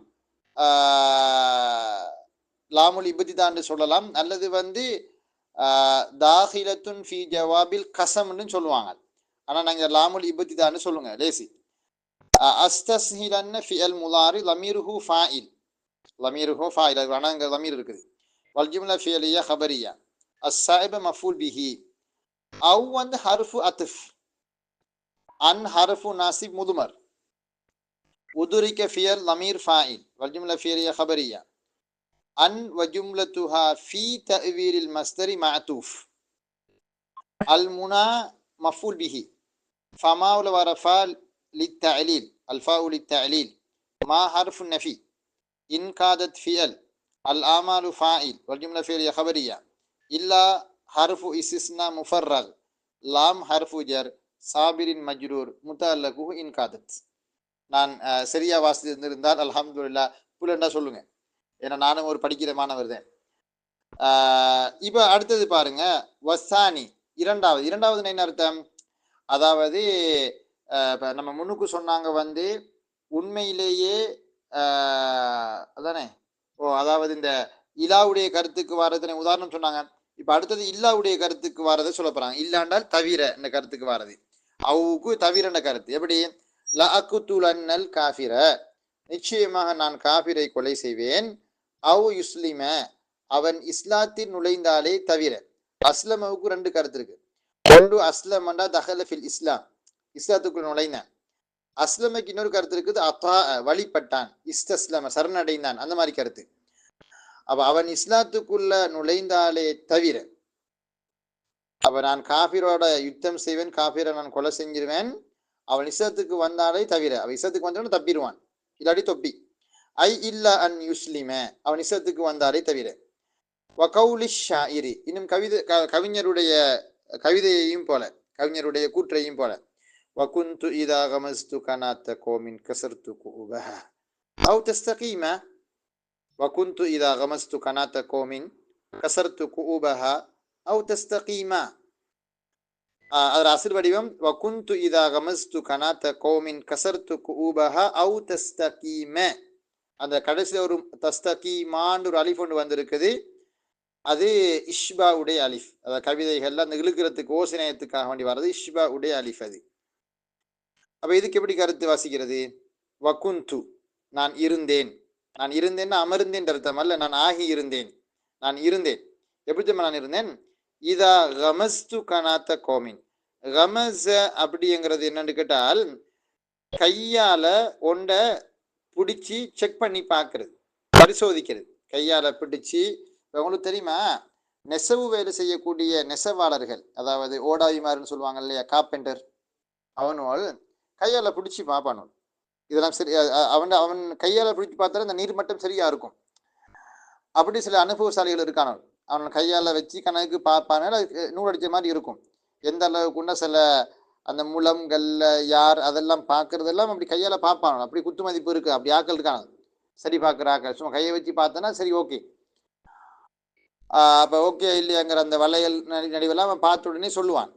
லாமுல் இப்திதான்னு சொல்லலாம், அல்லது வந்து தாஹிலத்துன் ஃபி ஜவாபில் கசம்னு சொல்லுவாங்க. ஆனா நாங்க லாமுல் இப்திதான்னு சொல்லுங்க லேசி. அஸ்தஸ்ஹிலன்ன ஃபிஅல் முலாரி லமீருஹு ஃபாயில். லமீருஹு ஃபாயில், அது அங்க லமீர் இருக்குது. வல் ஜும்லா ஃபிஅலியா ஹபரியா. அஸ்ஸாயிப மஃபூல் பிஹி. அவ் வந்து ஹர்ஃபு அத்ஃப், அன் ஹர்ஃபு நாசிப் முதுமர். உதுரிக்க ஃபியல் லமீர் ஃபாயில், வல் ஜும்லா ஃபிஅலியா ஹபரியா. அன் வ ஜும்லத்துஹா ஃபீ தஅவீரில் மஸ்தரி மஅதூஃப். அல் முனா மஃபூல் பிஹி. ஃபமாவுல வரஃபா லித்தஅலீல், அல்ஃபாஉ லித்தஅலீல். மா ஹர்ஃபு நஃபி. இன் காதத் ஃபியல். அல் ஆமாலு ஃபாயில், வல் ஜும்லா ஃபிஅலியா ஹபரியா. இல்லா ஹர்ஃபு இஸ்திஸ்னா முஃபர்ரக். லாம் ஹர்ஃபு ஜர். சாபிரின் மஜ்ரூர் முத்தஅல்லகுஹு இன் காதத். நான் சரியா வாசித்திருந்தால் அல்ஹம்துலில்லாஹ், புலண்டா சொல்லுங்க, ஏன்னா நானும் ஒரு படிக்கிற மாணவர் தான். இப்போ அடுத்தது பாருங்க, வசானி இரண்டாவது. இரண்டாவது என்ன அர்த்தம்? அதாவது நம்ம முன்னுக்கு சொன்னாங்க வந்து உண்மையிலேயே அதானே. ஓ அதாவது இந்த இலாவுடைய கருத்துக்கு வர்றதுன்னு உதாரணம் சொன்னாங்க. இப்ப அடுத்தது இல்லாவுடைய கருத்துக்கு வர்றதை சொல்ல போறாங்க. இல்லாண்டால் தவிர இந்த கருத்துக்கு வர்றது, அவுக்கு தவிர என்ற கருத்து. எப்படி? லஅகுதுலன்னல் காஃபிர, நிச்சயமாக நான் காஃபிரை கொலை செய்வேன். அவு யுஸ்லிம, அவன் இஸ்லாத்தில் நுழைந்தாலே தவிர. அஸ்லமவுக்கு 2 கருத்து இருக்கு. ஒன்று அஸ்லமண்டா தஹல ஃபில் இஸ்லாம், இஸ்லாத்துக்குள் நுழைந்தான். அஸ்லமுக்கு இன்னொரு கருத்து இருக்குது, அத்தா வழிபட்டான், இஸ்தஸ்லம சரணடைந்தான், அந்த மாதிரி கருத்து. அப்ப அவன் இஸ்லாத்துக்குள்ள நுழைந்தாலே தவிர, அப்ப நான் காஃபிரோட யுத்தம் செய்வேன், காஃபிரை நான் கொலை செஞ்சிருவேன், அவன் இஸ்லாத்துக்கு வந்தாலே தவிர. அவன் இஸ்லாத்துக்கு வந்தாலும் தப்பிடுவான், இல்லாட்டி தொப்பி. ஐ இல்லா அன் யுஸ்லிம, அவன் இஸ்லாத்துக்கு வந்தாலே தவிர. வகௌலி ஷாயிரி, இன்னும் கவிஞருடைய கவிதையையும் போல, கவிஞருடைய கூற்றையும் போல. வகுந்து இதா கமஸ்து கனாத்த கோமின் கசர்த்து குபஹ அவு தஸ்தகீம. வகுந்து இதா கமஸ்து கனாத்த கோமின் கசர்த்து குபஹ அவு தஸ்தகீம. அதர் அசிர் வடிவம் வகுந்து இதா கமஸ்து கனாத்த கோமின் கசர்த்து குபஹ அவு தஸ்தகீம. அந்த கடைசியில் ஒரு தஸ்தகீமான்னு ஒரு அலிஃப் ஒன்று வந்திருக்குது. அது இஷ்பா உடைய அலிஃப். அதாவது கவிதைகள்ல அந்த இழுக்கிறதுக்கு ஓசினயத்துக்காக வேண்டி வர்றது இஷ்பா உடைய அலிஃப் அது. அப்ப இதுக்கு எப்படி கருத்து வாசிக்கிறது? வகுந்து, நான் இருந்தேன். நான் இருந்தேன்னா அமர்ந்தேன் அர்த்தம் அல்ல, நான் ஆகி இருந்தேன். நான் இருந்தேன். எப்படி நான் இருந்தேன்? இதா கமஸ்து கனாத்த கோமின். கமஸ அப்படிங்கிறது என்னன்னு கேட்டால், கையால ஒண்ட பிடிச்சி செக் பண்ணி பார்க்கறது, பரிசோதிக்கிறது. கையால பிடிச்சி, உங்களுக்கு தெரியுமா, நெசவு வேலை செய்யக்கூடிய நெசவாளர்கள், அதாவது ஓடாவிமாருன்னு சொல்லுவாங்க இல்லையா, கார்பெண்டர், அவனோல் கையால பிடிச்சி பார்ப்பானோல் இதெல்லாம் சரி. அவன் கையால பிடிச்சி பார்த்தாலும் அந்த நீர் மட்டம் சரியா இருக்கும். அப்படி சில அனுபவசாலிகள் இருக்கானோ, அவன் கையால வச்சு கணக்கு பார்ப்பான நூல் அடிச்ச மாதிரி இருக்கும். எந்த அளவுக்குன்னா சில அந்த முழங்கல்ல யார் அதெல்லாம் பார்க்கறதெல்லாம் அப்படி கையால பார்ப்பானோ, அப்படி குத்து மதிப்பு இருக்கு. அப்படி ஆக்கள் இருக்கானோ, சரி பார்க்குற ஆக்கள். சும்மா கையை வச்சு பார்த்தனா சரி ஓகே. அப்போ ஓகே இல்லையாங்கிற அந்த வளையல் நடிவெல்லாம் அவன் பார்த்த உடனே சொல்லுவான்.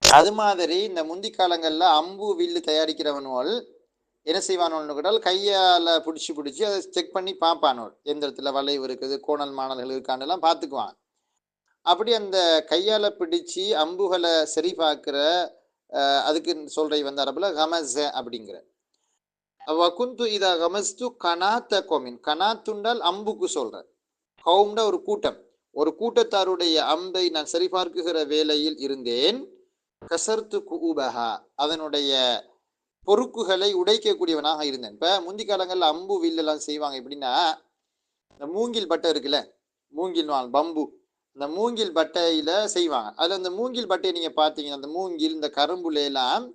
அது மாதிரி இந்த முந்தி காலங்களில் அம்பு வில்லு தயாரிக்கிறவனோல் என்ன செய்வானோன்னு கேட்டால், கையால் பிடிச்சி அதை செக் பண்ணி பார்ப்பானோல், எந்த இடத்துல வளைவு இருக்குது, கோணல் மாணல்கள் இருக்கானெல்லாம் பார்த்துக்குவான். அப்படி அந்த கையால் பிடிச்சி அம்புகளை சரி பார்க்குற அதுக்கு சொல்றை வந்து அரபுல கமஸ அப்படிங்கிற. வகுந்து இதா கமஸ்து கனாத்த கோமின். கனாத்துண்டால் அம்புக்கு சொல்ற. கவும்ட ஒரு கூட்டம், ஒரு கூட்டத்தாருடைய அம்பை நான் சரிபார்க்குகிற வேலையில் இருந்தேன். கசர்த்து குபஹா, அதனுடைய பொறுக்குகளை உடைக்கக்கூடியவனாக இருந்தேன். இப்போ முந்தி காலங்களில் அம்பு வில்லெல்லாம் செய்வாங்க எப்படின்னா, இந்த மூங்கில் பட்டை இருக்குல்ல, மூங்கில் பம்பு, இந்த மூங்கில் பட்டையில செய்வாங்க. அதில் அந்த மூங்கில் பட்டையை நீங்கள் பார்த்தீங்கன்னா, அந்த மூங்கில் இந்த கரும்புல எல்லாம்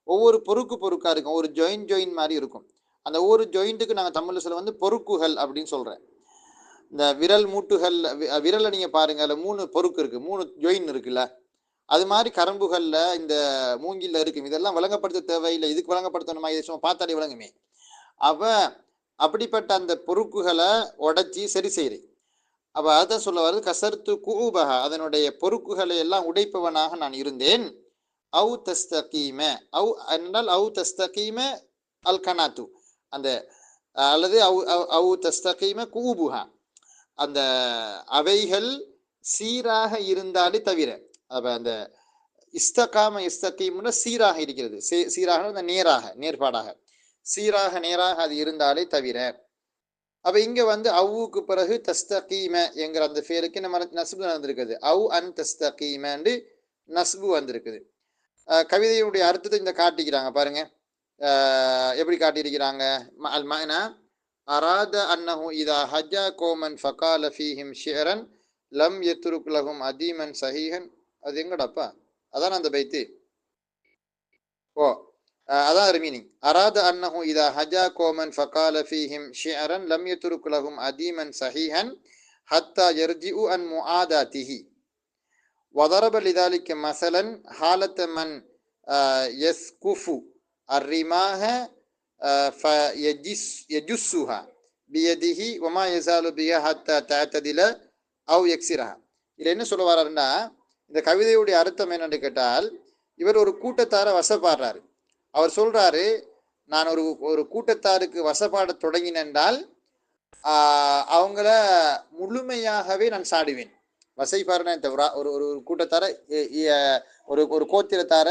ஒவ்வொரு பொறுக்கா இருக்கும், ஒரு ஜாயின் மாதிரி இருக்கும். அந்த ஒவ்வொரு ஜாயிண்ட்டுக்கு நாங்கள் தமிழில் சொல்ல வந்து பொறுக்குகள் அப்படின்னு சொல்கிறேன். இந்த விரல் மூட்டுகள், விரலை நீங்கள் பாருங்க, அதில் 3 பொறுக்கு இருக்குது, 3 ஜாயின் இருக்குல்ல. அது மாதிரி கரும்புகளில் இந்த மூங்கில் இருக்கும். இதெல்லாம் விளங்கப்படுத்த தேவையில்லை, இதுக்கு விளங்கப்படுத்தணுமா, இதை சும்மா பார்த்தாலே விளங்குமே. அப்படிப்பட்ட அந்த பொறுக்குகளை உடைச்சி சரி செய்கிறேன். அப்போ அதான் சொல்ல வருது, கசர்த்து கூபஹா, அதனுடைய பொறுக்குகளை எல்லாம் உடைப்பவனாக நான் இருந்தேன். அவு தஸ்தகீம, அவு என்றால் அவு தஸ்தகீம அல் கனாத்து, அந்த அல்லது அவு தஸ்தகீம கூபுஹா, அந்த அவைகள் சீராக இருந்தாலே தவிர. அப்போ அந்த இஸ்தகாம இஸ்தகீம்னா சீராக இருக்கிறது, சீராக நேராக நேர்பாடாக சீராக நேராக அது இருந்தாலே தவிர. அப்ப இங்க வந்து அவுக்கு பிறகு தஸ்தகீம என்கிற அந்த பேருக்கு நம்ம நஸ்பு வந்திருக்குது. அவு அன் தஸ்தகீமன்னு நஸ்பு வந்திருக்குது. கவிதையுடைய அர்த்தத்தை இந்த காட்டிக்கிறாங்க பாருங்க. எப்படி காட்டியிருக்கிறாங்க? அல் மஅனா அராத அன்னஹு இதா ஹஜ்ஜா கோமன் ஃபகால ஃபீஹிம் ஷிஅரன் லம் யத்ருக் லஹும் அதீமன் சஹீஹன். அது எங்கடாப்பா? அதான் அந்த பைத்து. ஓ, அதான் ஒரு மீனிங். அராத அன்னஹு இதா ஹஜா கோமன் ஃபகால ஃபீஹிம் ஷிஅரன் லம் யத்ருக் லஹும் அதீமன் சஹீஹன் ஹத்தா யர்ஜிஉ அன் முஆதாதிஹி வதரப லிதாலிக மஸலன் ஹாலத மன் யஸ்குஃபு அர்ரிமாஹ ஃபயஜுஸ்ஸுஹா பியதிஹி வமா யஸாலு பிஹா ஹத்தா தஅததில அவ் யக்ஸிரஹா. இதில் என்ன சொல்ல வர்றாருன்னா, இந்த கவிதையுடைய அர்த்தம் என்னன்னு கேட்டால், இவர் ஒரு கூட்டத்தாரை வசப்பாடுறாரு. அவர் சொல்றாரு, நான் ஒரு கூட்டத்தாருக்கு வசப்பாட தொடங்கினால் அவங்கள முழுமையாகவே நான் சாடுவேன். வசைப்பாருன்னா ஒரு ஒரு கூட்டத்தார ஒரு கோத்திரத்தார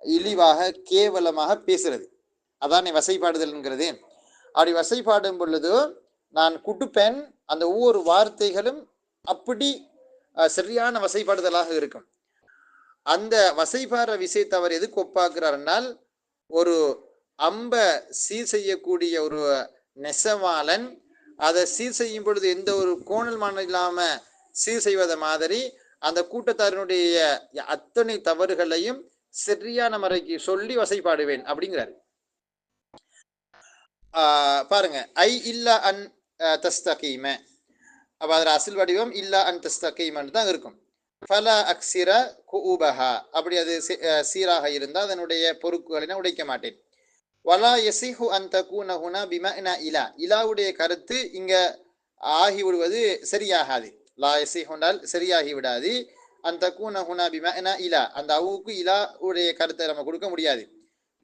இழிவாக கேவலமாக பேசுறது, அதான் வசைப்பாடுதல்ங்கிறது. அப்படி வசைப்பாடும் பொழுது நான் குட்டுப்பேன். அந்த ஒவ்வொரு வார்த்தைகளும் அப்படி சரியான வசைப்பாடுதலாக இருக்கும். அந்த வசைபாடுற விஷயத்தை அவர் எதுக்கு ஒப்பாக்குறாருனால், ஒரு அம்ப சீர் செய்யக்கூடிய ஒரு நெசவாளன் அதை சீர் செய்யும் பொழுது எந்த ஒரு கோணல் மானம் இல்லாம சீர் செய்வதை மாதிரி அந்த கூட்டத்தாரனுடைய அத்தனை தவறுகளையும் சரியான முறைக்கு சொல்லி வசைப்பாடுவேன் அப்படிங்கிறாரு. பாருங்க, ஐ இல்ல அன் தஸ்தகீம, அப்போ அதில் அசில் வடிவம் இல்லா அன் தஸ்தகீமன் தான் இருக்கும். ஃபல அக்ஸிர குஉபஹா, அப்படி அது சீராக இருந்தால் அதனுடைய பொறுக்குகளை உடைக்க மாட்டேன். வலா யசிஹு அன் தகூன ஹுனா பிமஅனா இலா, இலாவுடைய கருத்து இங்க ஆகி விடுவது சரியாகாது. லா யசிஹுனால் சரியாகி விடாது. அன் தகூன ஹுனா பிமஅனா இலா, அந்த அவுக்கு இலா உடைய கருத்தை நம்ம கொடுக்க முடியாது.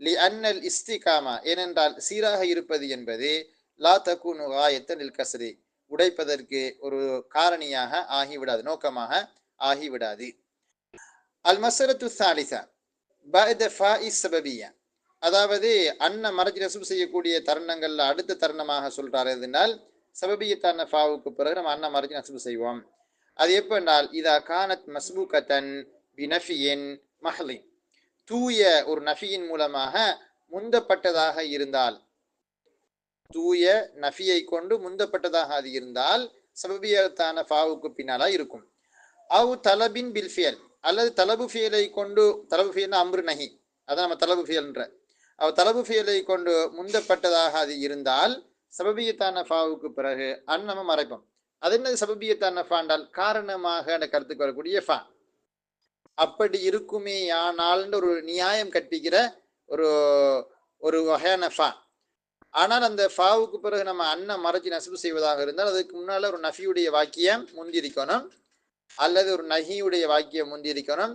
லி அன்னல் இஸ்திகாமா, ஏனென்றால் சீராக இருப்பது என்பது லா தகூனு காயத்தன் இல் கஸ்ரி, உடைப்பதற்கு ஒரு காரணியாக ஆகிவிடாது, நோக்கமாக ஆகிவிடாது. அல் மஸலத்து ஸாலிஸா பஅத ஃபாஇ ஸபபிய்யா, அதாவது அன்ன மரஜ் நஸ்பு செய்யக்கூடிய தருணங்கள்ல அடுத்த தருணமாக சொல்றாரு எதுனால் சபபியத்தான ஃபாவுக்கு பிறகு நம்ம அன்ன மரஜ் நஸ்பு செய்வோம். அது எப்பென்றால் இதா கானத் மஸ்பூகத்தன் பினஃபியின் மஹ்லி, தூய ஒரு நஃபியின் மூலமாக முந்தப்பட்டதாக இருந்தால், தூய நஃபியை கொண்டு முந்தப்பட்டதாக அது இருந்தால் சபபியத்தான ஃபாவுக்கு பின்னாலா இருக்கும். அவு தலபின் பில் ஃபியல், அல்லது தலபு ஃபியலை கொண்டு, தலபு ஃபியல்னா அம்ரு நஹி, அதான் நம்ம தலபு ஃபியல்ன்ற, அவ் தலபு ஃபியலை கொண்டு முந்தப்பட்டதாக அது இருந்தால் சபபியத்தான ஃபாவுக்கு பிறகு நம்ம மறைப்போம். அது என்னது சபபியத்தான ஃபா என்றால் காரணமாக அந்த கருத்துக்கு வரக்கூடிய ஃபா. அப்படி இருக்குமே ஆனால் ஒரு நியாயம் கற்பிக்கிற ஒரு ஒரு வகையான ஃபா. ஆனால் அந்த ஃபாவுக்கு பிறகு நம்ம அன்ன மறைச்சி நசுபு செய்வதாக இருந்தால் அதுக்கு முன்னால ஒரு நஃபியுடைய வாக்கியம் முந்திரிக்கணும், அல்லது ஒரு நஹியுடைய வாக்கியம் முந்திரிக்கணும்,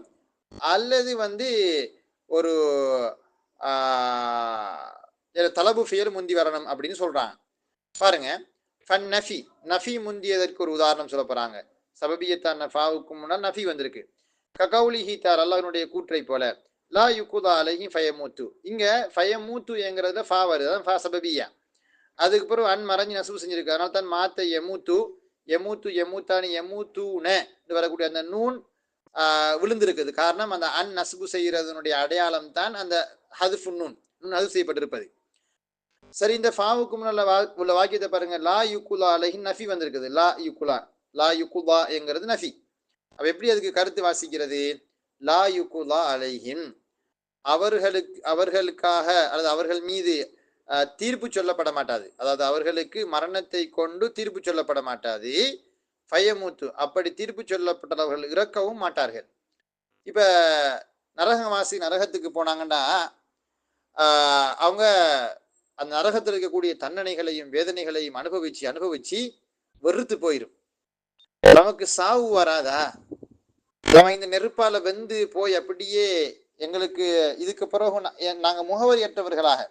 அல்லது ஒரு தலபு ஃபியல் முந்தி வரணும் அப்படின்னு சொல்றாங்க. பாருங்க, ஃபன் நஃபி, நஃபி முந்தியதற்கு ஒரு உதாரணம் சொல்ல போறாங்க. சபபியத்தான ஃபாவுக்கு முன்னால் நஃபி வந்திருக்கு. ககௌலிஹி தார், அல்லாஹ்வுடைய கூற்றை போல, லா யுகுதா அலைஹி ஃபயமூத்து, இங்க ஃபயமூத்து என்கிறதுல ஃபா வருது, அதான் ஃபா சபபியா. அதுக்கு பிறகு அன் மறைஞ்சி நசுபு செஞ்சிருக்கு. அதனால தான் மாத்த எமூத்து, எமூத்து எமூத்தானி எமூத்தூன வரக்கூடிய அந்த நூன் விழுந்திருக்குது. காரணம் அந்த அன் நசுபு செய்கிறதனுடைய அடையாளம் தான் அந்த ஹதுஃபு நூன், நூன் ஹதுஃப் செய்யப்பட்டிருப்பது. சரி, இந்த ஃபாவுக்கு முன்னால உள்ள வாக்கியத்தை பாருங்க. லா யுகுலா அலைஹி நஃபி வந்திருக்குது. லா யுகுலா, லா யுகுலா என்கிறது நஃபி. அப்ப எப்படி அதுக்கு கருத்து வாசிக்கிறது? லா யுகுலா அலைஹிம், அவர்களுக்காக அல்லது அவர்கள் மீது தீர்ப்பு சொல்லப்பட மாட்டாது, அதாவது அவர்களுக்கு மரணத்தை கொண்டு தீர்ப்பு சொல்லப்பட மாட்டாது. ஃபயமூத்து, அப்படி தீர்ப்பு சொல்லப்பட்டவர்கள் இறக்கவும் மாட்டார்கள். இப்ப நரகவாசி நரகத்துக்கு போனாங்கன்னா அவங்க அந்த நரகத்தில் இருக்கக்கூடிய தண்டனைகளையும் வேதனைகளையும் அனுபவிச்சு வெறுத்து போயிடும். நமக்கு சாவு வராதா? நம்ம இந்த நெருப்பால வெந்து போய் அப்படியே எங்களுக்கு இதுக்கு பிறகு நாங்க முகவரியற்றவர்களாக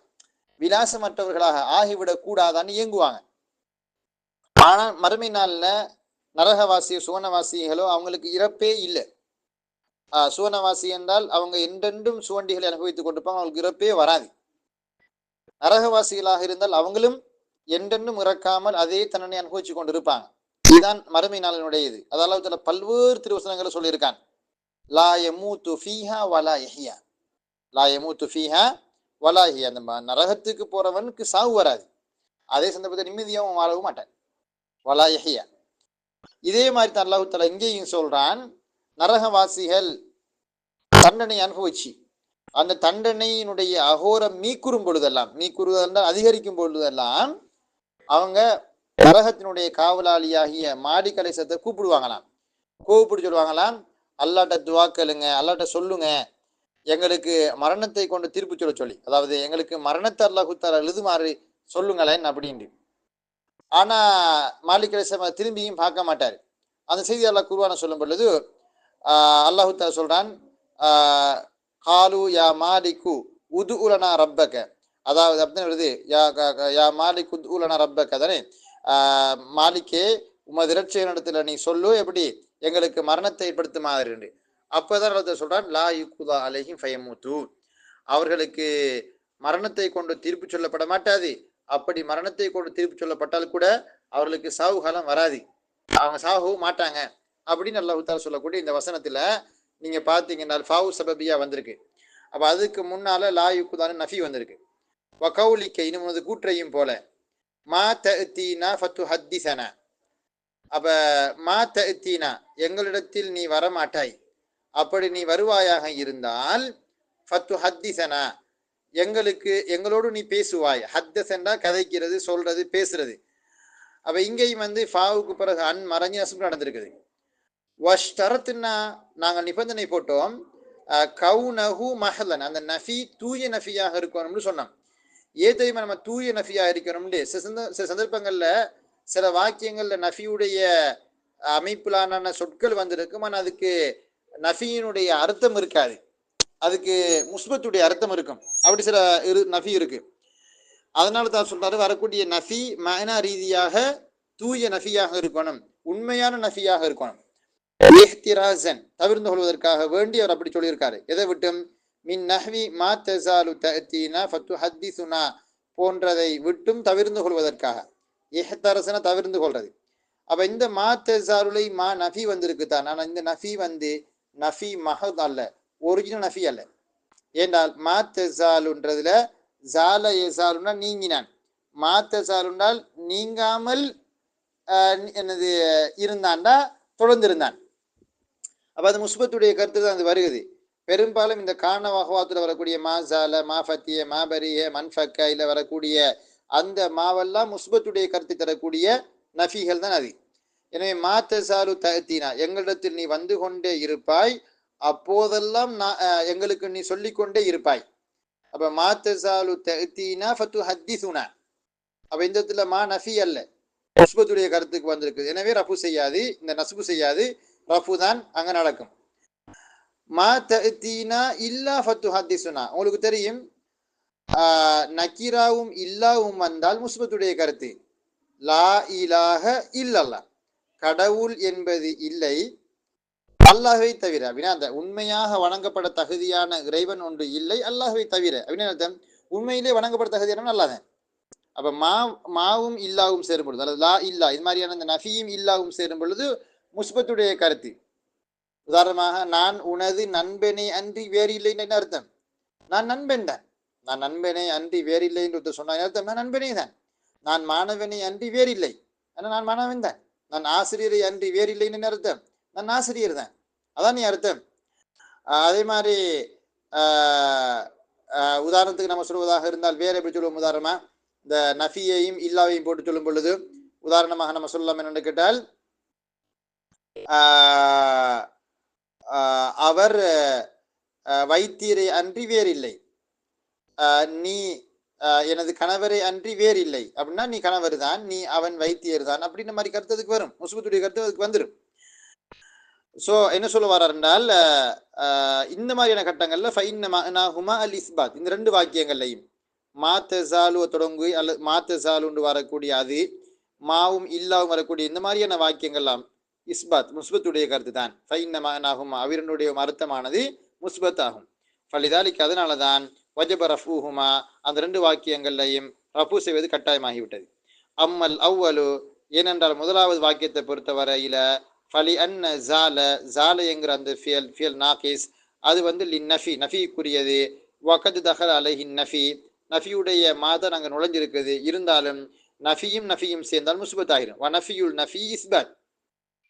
விலாசமற்றவர்களாக ஆகிவிடக் கூடாதான்னு இயங்குவாங்க. ஆனால் மறுமை நாள்ல நரகவாசியோ சுவனவாசிகளோ அவங்களுக்கு இறப்பே இல்லை. சுவனவாசி என்றால் அவங்க என்றென்றும் சுவண்டிகளை அனுபவித்துக் கொண்டிருப்பாங்க, அவங்களுக்கு இறப்பே வராது. நரகவாசிகளாக இருந்தால் அவங்களும் என்றென்றும் இறக்காமல் அதே தண்டனை அனுபவிச்சு கொண்டு இருப்பாங்க. இதுதான் மறுமை நாளினுடைய இது. அதாவது பல்வேறு திருவசனங்களை சொல்லியிருக்கான். லா யமூத்து ஃபீஹா வலா யஹ்யா, லா யமூத்து ஃபீஹா வலா யஹ்யா, அந்த நரகத்துக்கு போறவனுக்கு சாவு வராது, அதே சந்தர்ப்பத்தை நிம்மதியாகவும் வாழவும் மாட்டான். வலா யஹ்யா. இதே மாதிரி தான் அல்லாஹ் தஆலா இங்கேயும் சொல்றான், நரகவாசிகள் தண்டனை அனுபவிச்சு அந்த தண்டனையினுடைய அகோரம் மீக்குறும் பொழுதெல்லாம், மீக்குறுவதெல்லாம் அதிகரிக்கும் பொழுதெல்லாம் அவங்க நரகத்தினுடைய காவலாளியாகிய மாடி கலைசத்தை கூப்பிடுவாங்களாம். கூப்பிட்டு சொல்லுவாங்களாம், அல்லாட்ட துவாக்கலுங்க, அல்லாட்ட சொல்லுங்க, எங்களுக்கு மரணத்தை கொண்டு தீர்ப்பு சொல்ல சொல்லி, அதாவது எங்களுக்கு மரணத்தை அல்லாஹ் தஆலா எழுதுமாறு சொல்லுங்களேன் அப்படின்ட்டு. ஆனா மாலிக் அலைஹிஸ்ஸலாம் திரும்பியும் பார்க்க மாட்டார். அந்த செய்தி அல்லாஹ் குர்ஆன்ல சொல்லும் பொழுது அல்லாஹ் தஆலா சொல்றான், காலு யா மாலிக்கு உதுலனா ரப்பக, அதாவது அப்படின்னு வருது, யா மாலிக் உதுலனா ரப்பக தானே, மாலிக்கே உமது இரட்சகனிடத்துல நீ சொல்லு, எப்படி எங்களுக்கு மரணத்தை ஏற்படுத்துமாறு. அப்பதான் அல்லாஹ் சொல்றான், லா யுகுதா அலைஹிம் ஃபயமூத்து, அவர்களுக்கு மரணத்தை கொண்டு தீர்ப்பு சொல்லப்பட மாட்டாது. அப்படி மரணத்தை கொண்டு தீர்ப்பு சொல்லப்பட்டால் கூட அவர்களுக்கு சாவு காலம் வராது, அவங்க சாகவும் மாட்டாங்க அப்படின்னு அல்லாஹ் தஆலா சொல்லக்கூடிய இந்த வசனத்துல நீங்க பாத்தீங்கன்னா ஃபாவு சபபியா வந்திருக்கு. அப்ப அதுக்கு முன்னால லா யுகுதான நஃபி வந்திருக்கு. வகௌலிக்க, இன்னும் கூற்றையும் போல, மா தஅதீனா ஃபதுஹத்திஸனா, அப்ப மா தஅதீனா எங்களிடத்தில் நீ வரமாட்டாய், அப்படி நீ வருவாயாக இருந்தால் ஃபதுஹத்திஸனா எங்களோடு நீ பேசுவாய். ஹத்தஸ் என்றா கதைக்கிறது, சொல்றது, பேசுறது. அப்ப இங்கேயும் வந்து ஃபாவுக்கு பிறகு அன் மறைஞ்சு நசுப்பு நடந்திருக்குது. வஷ்டரத்துன்னா நாங்கள் நிபந்தனை போட்டோம் கவுனஹு மஹலன், அந்த நஃபி தூய நஃபியாக இருக்கணும்னு சொன்னோம். ஏன் தெரியுமா நம்ம தூய நஃபியாக இருக்கணும்னு? சில சந்தர்ப்பங்கள்ல சில வாக்கியங்கள்ல நஃபியுடைய அமைப்பிலான சொற்கள் வந்திருக்கும், ஆனால் அதுக்கு நஃபியினுடைய அர்த்தம் இருக்காது, அதுக்கு முஸ்பத்துடைய அர்த்தம் இருக்கும். அப்படி சில நஃபி இருக்கு. அதனால தான் சொல்றாரு வரக்கூடிய நஃபி மனா ரீதியாக தூய நஃபியாக இருக்கணும், உண்மையான நஃபியாக இருக்கணும். தவிர்ந்து கொள்வதற்காக வேண்டி அவர் அப்படி சொல்லியிருக்காரு. எதை விட்டும்? மின் நஹ்வி மா தஸாலு தஅதீனா ஃபதுஹத்திஸுனா போன்றதை விட்டும் தவிர்ந்து கொள்வதற்காக. இஹ்தரஸன தவிர்ந்து கொள்றது. அப்ப இந்த மா தஸாலுலை மா நஃபி வந்திருக்கு தான். ஆனால் இந்த நஃபி வந்து நஃபி மஹத் அல்ல, ஒரிஜினல் நஃபி அல்ல. ஏன்றால் மா தஸாலுன்றதுல ஜால எசாலுன்னா நீங்கினான், மா தஸாலுன்றால் நீங்காமல் என்னது இருந்தான்டா, தொடர்ந்திருந்தான். அப்ப அது முஸ்பத்துடைய கருத்து தான் அது வருகிறது. பெரும்பாலும் இந்த காரண வகவாத்துல வரக்கூடிய மா ஜால, மா ஃபத்திய, மா பரிய, மன்ஃபக்க இல்ல வரக்கூடிய அந்த மாவெல்லாம் முஸ்பத்துடைய கருத்து தரக்கூடிய நஃபிகள் தான் அது. எனவே மா தஸாலு தஅதீனா, எங்களிடத்தில் நீ வந்து கொண்டே இருப்பாய், அப்போதெல்லாம் எங்களுக்கு நீ சொல்லிக்கொண்டே இருப்பாய். அப்ப மா தஸாலு தஅதீனா ஃபதுஹத்திஸுனா, அப்ப இந்த இடத்துல மா நஃபி அல்ல, முஸ்பத்துடைய கருத்துக்கு வந்திருக்கு. எனவே ரஃபு செய்யாது, இந்த நஸ்பு செய்யாது, ரஃபு தான் அங்க நடக்கும். மா தஅதீனா இல்லா ஃபதுஹத்திஸுனா, உங்களுக்கு தெரியும் நக்கீராவும் இல்லாவும் வந்தால் முஸ்பத்துடைய கருத்து லா இலாஹ இல்லல்லாஹ், கடவுள் என்பது இல்லை அல்லாஹ்வை தவிர. அப்படின்னா அந்த உண்மையாக வணங்கப்பட தகுதியான இறைவன் ஒன்று இல்லை அல்லாஹ்வை தவிர. அப்படின்னு அர்த்தம், உண்மையிலே வணங்கப்பட தகுதியான அல்லாஹ். அப்ப மாவும் இல்லாவும் சேரும் பொழுது, அல்லது லா இல்லா இது மாதிரியான இந்த நஃபியும் இல்லாவும் சேரும் பொழுது முஸ்பத்துடைய கருத்து. உதாரணமாக நான் உனது நண்பனை அன்றி வேறு இல்லைன்னு என்ன அர்த்தம்? நான் நண்பன் தான், நான் நண்பனை அன்றி வேறு இல்லை என்று சொன்ன அர்த்தம் நான் நண்பனே தான். நான் மாணவனை அன்றி வேறு இல்லை, ஆனால் நான் மாணவன் தான். நான் ஆசிரியரை அன்றி வேறு இல்லைன்னு அர்த்தம், நான் ஆசிரியர் தான், அதான் நீ அர்த்தம். அதே மாதிரி உதாரணத்துக்கு நம்ம சொல்வதாக இருந்தால் வேற எப்படி சொல்லுவோம்? உதாரணமா இந்த நஃபியையும் இல்லாவையும் போட்டு சொல்லும் பொழுது உதாரணமாக நம்ம சொல்லலாம் என்னென்னு கேட்டால் அவர் வைத்தியரை அன்றி வேறில்லை, நீ எனது கணவரை அன்றி வேறு இல்லை அப்படின்னா நீ கணவர் தான், நீ அவன் வைத்தியர் தான் அப்படின்ற மாதிரி கருத்துக்கு வரும், முஸ்பத்துடைய கருத்து அதுக்கு வந்துடும். ஸோ என்ன சொல்ல வர்றார் என்றால் இந்த மாதிரியான கட்டங்கள்ல ஃபைன்னஹுமா அல் இஸ்பாத், இந்த ரெண்டு வாக்கியங்கள்லையும் மா தஸாலு தொடங்கு அல்லது மா தஸாலுன்னு வரக்கூடிய அது, மாவும் இல்லாவும் வரக்கூடிய இந்த மாதிரியான வாக்கியங்கள்லாம் இஸ்பாத் முஸ்பத்துடைய கருத்து தான். ஃபைன்னஹுமா அவிரனுடைய அர்த்தமானது முஸ்பத் ஆகும். ஃபலிதாலிக்கு அதனால தான் வஜப ரஃபூஹுமா அந்த ரெண்டு வாக்கியங்கள்லையும் ரஃபூ செய்வது கட்டாயமாகிவிட்டது. அம்மல் அவ்வலு, ஏனென்றால் முதலாவது வாக்கியத்தை பொறுத்த வரையில ஃபலி அன்ன ஜால, ஜால என்கிற அந்த ஃபியல் நாகிஸ் அது வந்து லின்னஃபி நஃபிக்குரியது. வகது தஹல் அலைஹின் நஃபி, நஃபியுடைய மாதம் அங்கே நுழைஞ்சிருக்குது. இருந்தாலும் நஃபியும் சேர்ந்தால் முஸ்பத் ஆகிரும். வ நஃபியுல் நஃபி இஸ்பத்,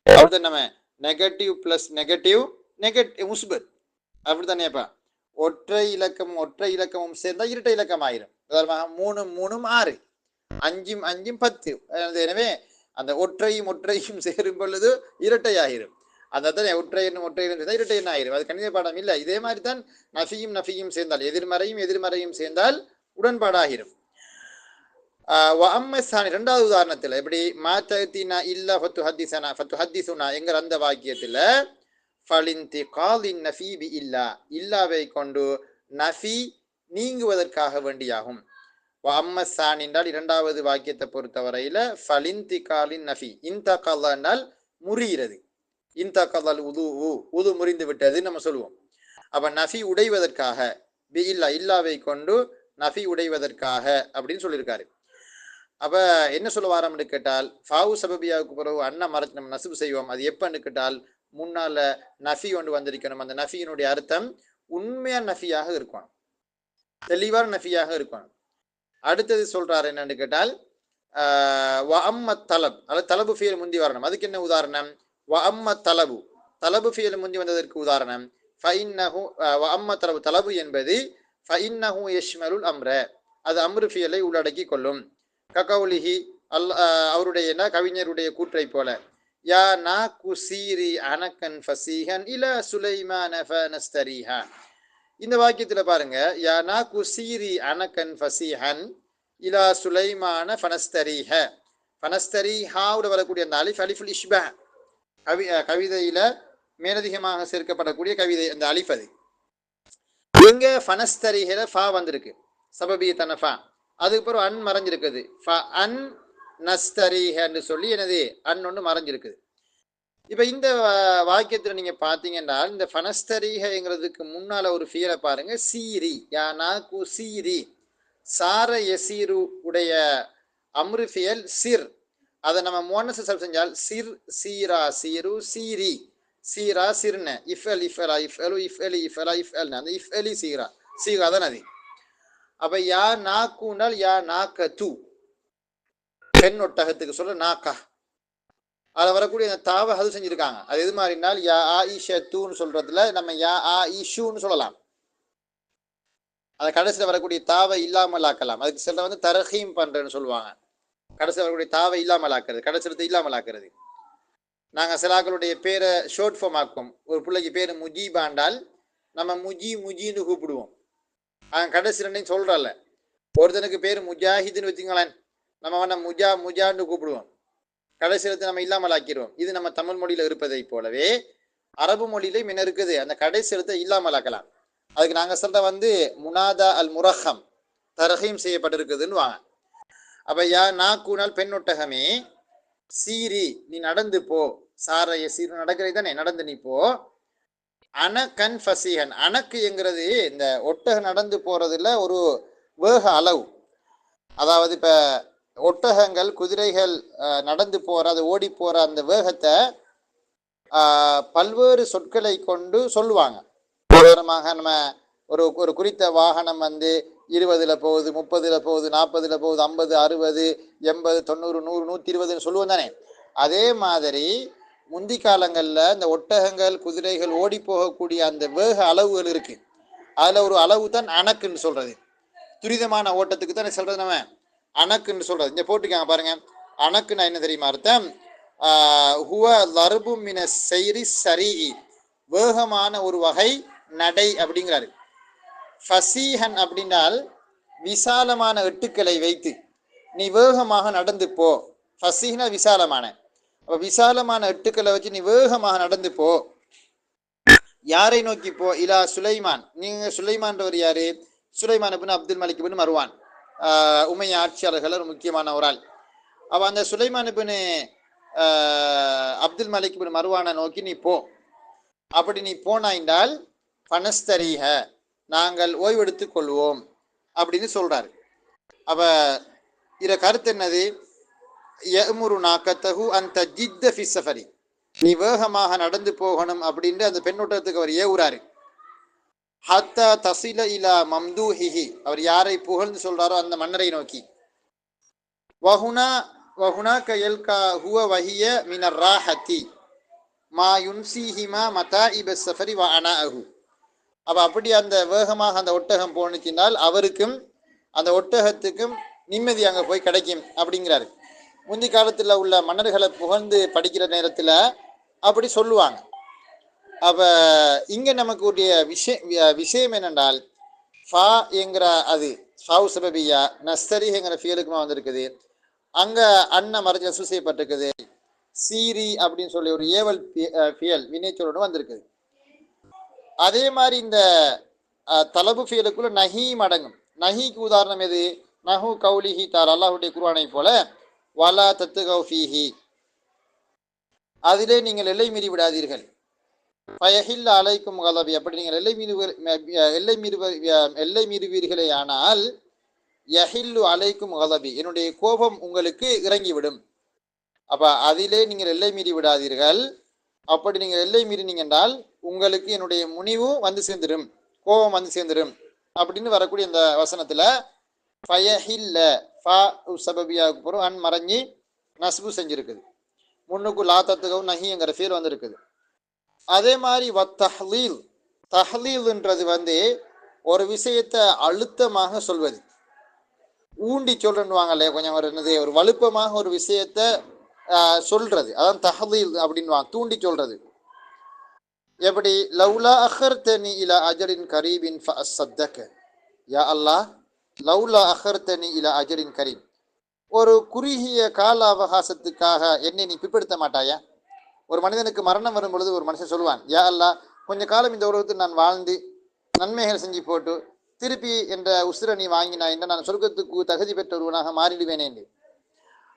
அப்படித்தான் நம்ம நெகட்டிவ் பிளஸ் நெகட்டிவ் முஸ்பத் அப்படித்தானேப்பா. ஒற்றை இலக்கமும் சேர்ந்தால் இரட்டை இலக்கம் ஆயிரும். உதாரணமாக 3 3 6, 5 5 10. எனவே அந்த ஒற்றையும் சேரும் பொழுது இரட்டை ஆகிரும். அந்த ஒற்றையும் சேர்ந்தால் இரட்டை என்ன ஆயிரும், அது கணித பாடம் இல்லை. இதே மாதிரி தான் நஃபியும் சேர்ந்தால் எதிர்மறையும் சேர்ந்தால் உடன்பாடாகிரும். இரண்டாவது உதாரணத்தில் எப்படி மா தஅதீனா இல்லா ஃபதுஹத்திஸுனா என்கிற அந்த வாக்கியத்தில் ஃபலின்திகாலின் நஃபி பி இல்லா, இல்லாவை கொண்டு நஃபி நீங்குவதற்காக வேண்டியாகும். அம்மசான் என்றால் இரண்டாவது வாக்கியத்தை பொறுத்தவரையில ஃபலின்திகாலின் நஃபி, இன்தகல் என்றால் முறிகிறது, இன்தகல் உது முறிந்து விட்டது நம்ம சொல்லுவோம். அப்ப நஃபி உடைவதற்காக, பி இல்லா இல்லாவை கொண்டு நஃபி உடைவதற்காக அப்படின்னு சொல்லியிருக்காரு. அப்ப என்ன சொல்ல வாரோம்னு கேட்டால் ஃபாவு சபபியாவுக்கு பிறகு அண்ணா மறைச்சு நம்ம நசுபு செய்வோம். அது எப்பன்னு கேட்டால் முன்னால நஃபி ஒன்று வந்திருக்கணும். அந்த நஃபியினுடைய அர்த்தம் உண்மையான நஃபியாக இருக்கணும், தெளிவான நஃபியாக இருக்கணும். அடுத்தது சொல்றாரு என்னன்னு கேட்டால் வ அம்ம தலப், அல்லது தலபு ஃபியல் முந்தி வரணும். அதுக்கு என்ன உதாரணம்? வ அம்ம தலபு ஃபியல் முந்தி வந்ததற்கு உதாரணம் ஃபஇன்னஹு வ அம்ம தலபு என்பது ஃபஇன்னஹு யஷ்மலுல் அம்ர, அது அம்ரு ஃபியலை உள்ளடக்கி கொள்ளும். ககௌலிஹி அவருடைய கவிஞருடைய கூற்றை போல, யா நா குசீரி அனக்கன் ஃபசீஹன் இல சுலைமான ஃபனஸ்தரிஹா. இந்த வாக்கியத்துல பாருங்க, யா நா குசீரி அனக்கன் ஃபசீஹன் இலா சுலைமான ஃபனஸ்தரிஹ. ஃபனஸ்தரிஹாவோட வரக்கூடிய அந்த அலிஃப் அலிஃபுல் இஷ்பா, கவிதையில மேலதிகமாக சேர்க்கப்படக்கூடிய கவிதை அந்த அலிஃப். அது இங்க ஃபனஸ்தரிஹல ஃபா வந்திருக்கு, சபபிய தனஃபா. அதுக்கப்புறம் அன் மறைஞ்சிருக்குது, ஃப அன் நஸ்தரிஹன்னு சொல்லி எனது அன் ஒன்று மறைஞ்சிருக்குது. இப்போ இந்த வாக்கியத்தில் நீங்க பார்த்தீங்கன்னா, இந்த ஃபனஸ்தரிஹங்கிறதுக்கு முன்னால ஒரு ஃபீலை பாருங்க, சீரி, யானா கு சீரி, சார யசீரு உடைய அம்ரு ஃபியல் சிர். அதை நம்ம மோனஸ் சப் செஞ்சால் சிர் சீரா சீரு சீரி, சீரா சிர்ன, இஃப்எல் இஃப்எலா இஃப்எலு இஃப்எலி இஃப்எலா இஃப்எல், அந்த இஃப்எலி சீரா சீரா தான் அது. அப்ப யா நாக்குனால் யா நாக்க தூ, பெண் ஒட்டகத்துக்கு சொல்ல நாக்கா. அதில் வரக்கூடிய அந்த தாவை அது செஞ்சிருக்காங்க. அது எது மாதிரினால் யா ஆ ஈஷ தூன்னு சொல்றதுல நம்ம யா ஆ ஈஷுன்னு சொல்லலாம். அந்த கடைசியில் வரக்கூடிய தாவை இல்லாமல் ஆக்கலாம். அதுக்கு சில வந்து தரஹீம் பண்றேன்னு சொல்லுவாங்க. கடைசியில் வரக்கூடிய தாவை இல்லாமல் ஆக்குறது, கடைசிலத்தை இல்லாமல் ஆக்குறது. நாங்கள் சிலாக்களுடைய பேரை ஷோர்ட் ஃபார்ம் ஆக்கும். ஒரு பிள்ளைக்கு பேர் முஜீபாண்டால் நம்ம முஜி முஜின்னு கூப்பிடுவோம். கடைசி ரெண்டையும் சொல்றல. ஒருத்தனுக்கு பேர் முஜாஹிதுன்னு வச்சுங்களேன், நம்ம வேணா முஜா முஜான்னு கூப்பிடுவோம். கடைசிலத்தை நம்ம இல்லாமல் ஆக்கிடுவோம். இது நம்ம தமிழ் மொழியில இருப்பதை போலவே அரபு மொழியிலையும் என்ன இருக்குது, அந்த கடைசி எழுத்தை இல்லாமல் ஆக்கலாம். அதுக்கு நாங்கள் சொல்ற வந்து முனாதா அல் முரஹம், தரஹீம் செய்யப்பட்டிருக்குதுன்னு வாங்க. அப்ப யா நாக்குனால் பெண் ஒட்டகமே, சீரி நீ நடந்து போ, சாரைய சீரு நடக்கிறது தானே, நடந்து நீ போ. அனகன் ஃபசீஹன், அணக்கு என்கிறது இந்த ஒட்டகம் நடந்து போறதுல ஒரு வேக அளவு. அதாவது இப்ப ஒட்டகங்கள் குதிரைகள் நடந்து போற, அது ஓடி போற அந்த வேகத்தை பல்வேறு சொற்களை கொண்டு சொல்லுவாங்க. உதாரணமாக நம்ம ஒரு ஒரு குறித்த வாகனம் வந்து 20ல் போகுது, 30ல் போகுது, 40ல் போகுது, 50, 60, 80, 90, 100, 120 சொல்லுவோம் தானே. அதே மாதிரி முந்தி காலங்களில் இந்த ஒட்டகங்கள் குதிரைகள் ஓடி போகக்கூடிய அந்த வேக அளவுகள் இருக்கு. அதுல ஒரு அளவு தான் அணக்குன்னு சொல்றது. துரிதமான ஓட்டத்துக்கு தானே சொல்றது நம்ம அணக்குன்னு சொல்றது. இங்க போட்டுக்காங்க பாருங்க, அணக்குன்னா என்ன தெரியுமா அர்த்தம்? ஹுவ லர்பு மின ஸைரி ஸரீஇ, வேகமான ஒரு வகை நடை அப்படிங்கிறாரு. ஃபசீஹன் அப்படின்னால் விசாலமான எட்டுக்களை வைத்து நீ வேகமாக நடந்து போ. ஃபசீஹ்னா விசாலமான, விசாலமான எட்டுக்களை வச்சு நீ வேகமாக நடந்து போ. யாரை நோக்கி போ? இலா சுலைமான். நீங்க சுலைமான்றவர் யாரு? சுலைமான் இப்னு அப்துல் மலிக் இப்னு மர்வான், உமைய ஆட்சியாளர்கள் ஒரு முக்கியமான ஒரு ஆள். அப்ப அந்த சுலைமான் இப்னு அப்துல் மலிக் இப்னு மர்வானை நோக்கி நீ போ. அப்படி நீ போனாய்ந்தால் பனஸ்தரீஹ, நாங்கள் ஓய்வெடுத்துக் கொள்வோம் அப்படின்னு சொல்றாரு. அப்ப இத கருத்து என்னது? யமுரு நாக்கத்தஹு அந்த ஜித்த ஃபி ஸஃபரி, நீ வேகமாக நடந்து போகணும் அப்படின்னு அந்த பெண்ணோட்டத்துக்கு அவர் ஏவுறாரு. ஹத்தா தசில இலா மம்தூஹிஹி, அவர் யாரை புகழ்ந்து சொல்றாரோ அந்த மன்னரை நோக்கி. வஹுனா வஹுனாக யல்கா ஹுவ வஹிய மினர் ராஹதி மா யுன்சிஹிமா மதாஇப ஸஃபரி வ அனாஅஹு. அப்போ அப்படி அந்த வேகமாக அந்த ஒட்டகம் போனுச்சினால் அவருக்கும் அந்த ஒட்டகத்துக்கும் நிம்மதி அங்கே போய் கிடைக்கும் அப்படிங்கிறாரு. முந்தி காலத்தில் உள்ள மன்னர்களை புகழ்ந்து படிக்கிற நேரத்தில் அப்படி சொல்லுவாங்க. அப்போ இங்கே நமக்கு உடைய விஷயம் என்னென்றால், ஃபா என்கிற அது ஃபாவு சபபியா நஸ்தரிங்கிற ஃபியலுக்குமா வந்திருக்குது. அங்கே அன்ன மறைஞ்ச சு செய்யப்பட்டிருக்குது. சீரி அப்படின்னு சொல்லி ஒரு ஏவல் ஃபியல் வினைச்சொல்லோடு வந்திருக்குது. அதே மாதிரி இந்த தலபு ஃபியலுக்குள்ள நஹீம் அடங்கும். நஹிக்கு உதாரணம் எது? நஹு கௌலிஹி தால், அல்லாஹுடைய குர்ஆனை போல வலா தத்துகவ் ஃபீஹி, அதிலே நீங்கள் எல்லை மீறி விடாதீர்கள். ஃபயஹில் அலைக்கும் கலபி, அப்படி நீங்கள் எல்லை மீறுவீர்களே ஆனால் யஹில்லு அலைக்கும் கலபி, என்னுடைய கோபம் உங்களுக்கு இறங்கிவிடும். அப்ப அதிலே நீங்கள் எல்லை மீறி விடாதீர்கள். அப்படி நீங்கள் எல்லை மீறினீங்க என்றால் உங்களுக்கு என்னுடைய முனிவு வந்து சேர்ந்துடும், கோபம் வந்து சேர்ந்துடும் அப்படின்னு வரக்கூடிய இந்த வசனத்துல ஃபயஹில்ல ஃபா சபபியாவுக்கு பிறகு அன் மறைஞ்சி நஸ்பு செஞ்சிருக்குது. முன்னுக்கு லா தத்துகவும் நஹிங்கிற ஃபீல் வந்திருக்குது. அதே மாதிரி வத்தஹ்லீல், தஹ்லீல்ன்றது வந்து ஒரு விஷயத்தை அழுத்தமாக சொல்வது. ஊண்டி சொல்றேன்னுவாங்கல்ல, கொஞ்சம் ஒரு என்னது ஒரு வலுப்பமாக ஒரு விஷயத்த சொல்றது, அதான் தஹதீல் அப்படின்வாங்க, தூண்டி சொல்றது. எப்படி லவ்லா அஹர்தனி இலா அஜரின் கரீபின் ஃபஅஸ்ஸத்தக, யா அல்லாஹ் லவ்லா அஹர்தனி இலா அஜரின் கரீம், ஒரு குறுகிய கால அவகாசத்துக்காக என்னை நீ பிற்படுத்த மாட்டாயா? ஒரு மனிதனுக்கு மரணம் வரும் பொழுது ஒரு மனுஷன் சொல்லுவான், யா அல்லாஹ் கொஞ்ச காலம் இந்த உலகத்தில் நான் வாழ்ந்து நன்மைகள் செஞ்சு போட்டு திருப்பி என்ற உசிர நீ வாங்கினா என்ற நான் சொர்க்கத்துக்கு தகுதி பெற்றவனாக மாறிடுவேனே என்று.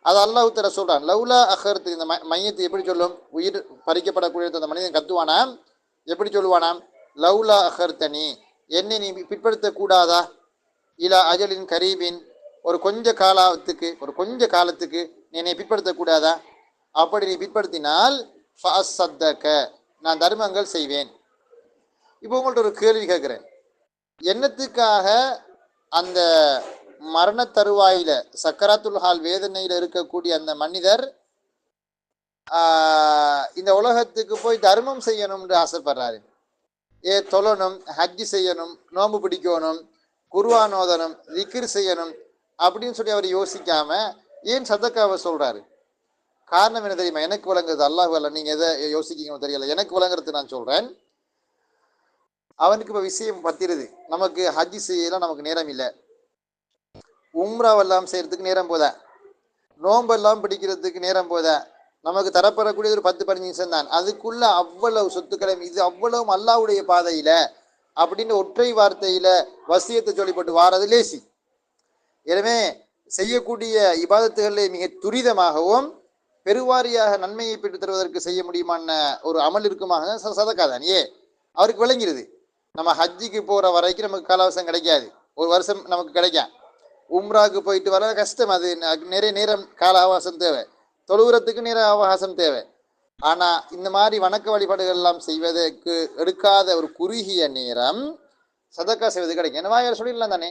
அது அல்லாஹ் தஆலா சொல்றான். லவ்லா அஹர்த்து, இந்த மையத்தை எப்படி சொல்லும்? உயிர் பறிக்கப்படக்கூடிய அந்த மனிதன் கத்துவானாம், எப்படி சொல்லுவானாம்? லவ்லா அஹர்தனி, என்னை நீ பிற்படுத்த கூடாதா? இலா அஜலின் கரீபின், ஒரு கொஞ்ச காலத்துக்கு நீ என்னை பிற்படுத்த கூடாதா? அப்படி நீ பிற்படுத்தினால் ஃபஅஸ்ஸத்தக, நான் தர்மங்கள் செய்வேன். இப்போ உங்கள்ட்ட ஒரு கேள்வி கேட்கிறேன். என்னத்துக்காக அந்த மரண தருவாயில சக்கராத்துல் ஹால் வேதனையில இருக்கக்கூடிய அந்த மனிதர் இந்த உலகத்துக்கு போய் தர்மம் செய்யணும்னு ஆசைப்படுறாரு? தொழணும், ஹஜ்ஜி செய்யணும், நோன்பு பிடிக்கணும், குர்ஆன் ஓதணும், திக்ர் செய்யணும் அப்படின்னு சொல்லி அவர் யோசிக்காம ஏன் சதக்காவை சொல்றாரு? காரணம் என்ன தெரியுமா? எனக்கு விளங்குறது, அல்லாஹ் அல்ல, நீங்க எதை யோசிக்கீங்கன்னு தெரியல, எனக்கு விளங்குறது நான் சொல்றேன். அவனுக்கு இப்ப விஷயம் பத்திருது, நமக்கு ஹஜ்ஜி செய்யலாம், நமக்கு நேரம் இல்லை, உம்ராவெல்லாம் செய்யறதுக்கு நேரம் போதா, நோம்பெல்லாம் பிடிக்கிறதுக்கு நேரம் போதா, நமக்கு தரப்படக்கூடிய ஒரு 10-15 நிமிஷம் தான், அதுக்குள்ள அவ்வளவு சொத்துக்களை, இது அவ்வளவு அல்லாஹ்வுடைய பாதையில அப்படின்னு ஒற்றை வார்த்தையில வசியத்தை சொல்லிப்பட்டு வாரது லேசி. எனவே செய்யக்கூடிய இபாதத்துகளிலே மிக துரிதமாகவும் பெருவாரியாக நன்மையை பெற்று தருவதற்கு செய்ய முடியுமான ஒரு அமல் இருக்குமாக சதக்கா தான். அவருக்கு விளங்கிருது, நம்ம ஹஜ்ஜிக்கு போற வரைக்கும் நமக்கு காலவசம் கிடைக்காது, ஒரு வருஷம் நமக்கு கிடைக்கும். உம்ராவுக்கு போயிட்டு வர கஷ்டம், அது நிறைய நேரம் கால அவகாசம் தேவை, தொழுகிறதுக்கு நேர அவகாசம் தேவை. ஆனா இந்த மாதிரி வணக்க வழிபாடுகள் எல்லாம் செய்வதற்கு எடுக்காத ஒரு குறுகிய நேரம் சதக்கா செய்வது கிடைக்கும். என்னவா சொல்லிடலாம் தானே,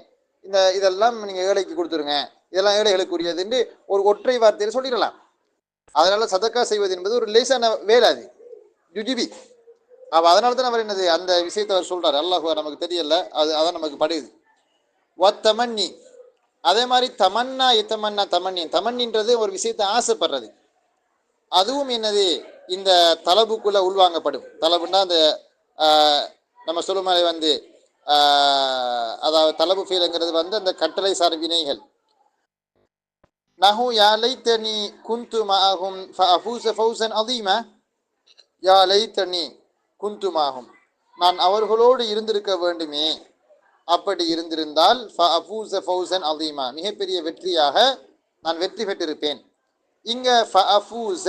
இதெல்லாம் நீங்க ஏழைக்கு கொடுத்துருங்க, இதெல்லாம் ஏழைகளுக்குரியது என்று ஒரு ஒற்றை வார்த்தையில் சொல்லிடலாம். அதனால சதக்கா செய்வது என்பது ஒரு லேசான வேலை, அது ஜுஜிபி. அப்ப அதனால தான் அவர் என்னது அந்த விஷயத்தை அவர் சொல்றாரு. அல்லாஹ் நமக்கு தெரியல, அதான் நமக்கு படுது. தமன்னி, அதே மாதிரி தமன்னா இத்தமன்னா தமன்னி, தமன்னின்றது ஒரு விஷயத்தை ஆசைப்படுறது, அதுவும் என்னது இந்த தலபுக்குள்ள உள்வாங்கப்படும். தலபுன்னா அந்த நம்ம சொல்லும் மாதிரி அதாவது தலபு ஃபீலுங்கிறது அந்த கட்டளை சார் வினைகள். நஹு யா லைத்தனி குந்து மஅஹும் ஃபஅஃபூஸ ஃபௌஸன் அதீமா, யா லைத்தனி குந்து மஅஹும், நான் அவர்களோடு இருந்திருக்க வேண்டுமே, அப்படி இருந்திருந்தால் ஃபஅஃபூஸ ஃபௌஸன் அதீமா, மிகப்பெரிய வெற்றியாக நான் வெற்றி பெற்றிருப்பேன். இங்க ஃபஅஃபூஸ,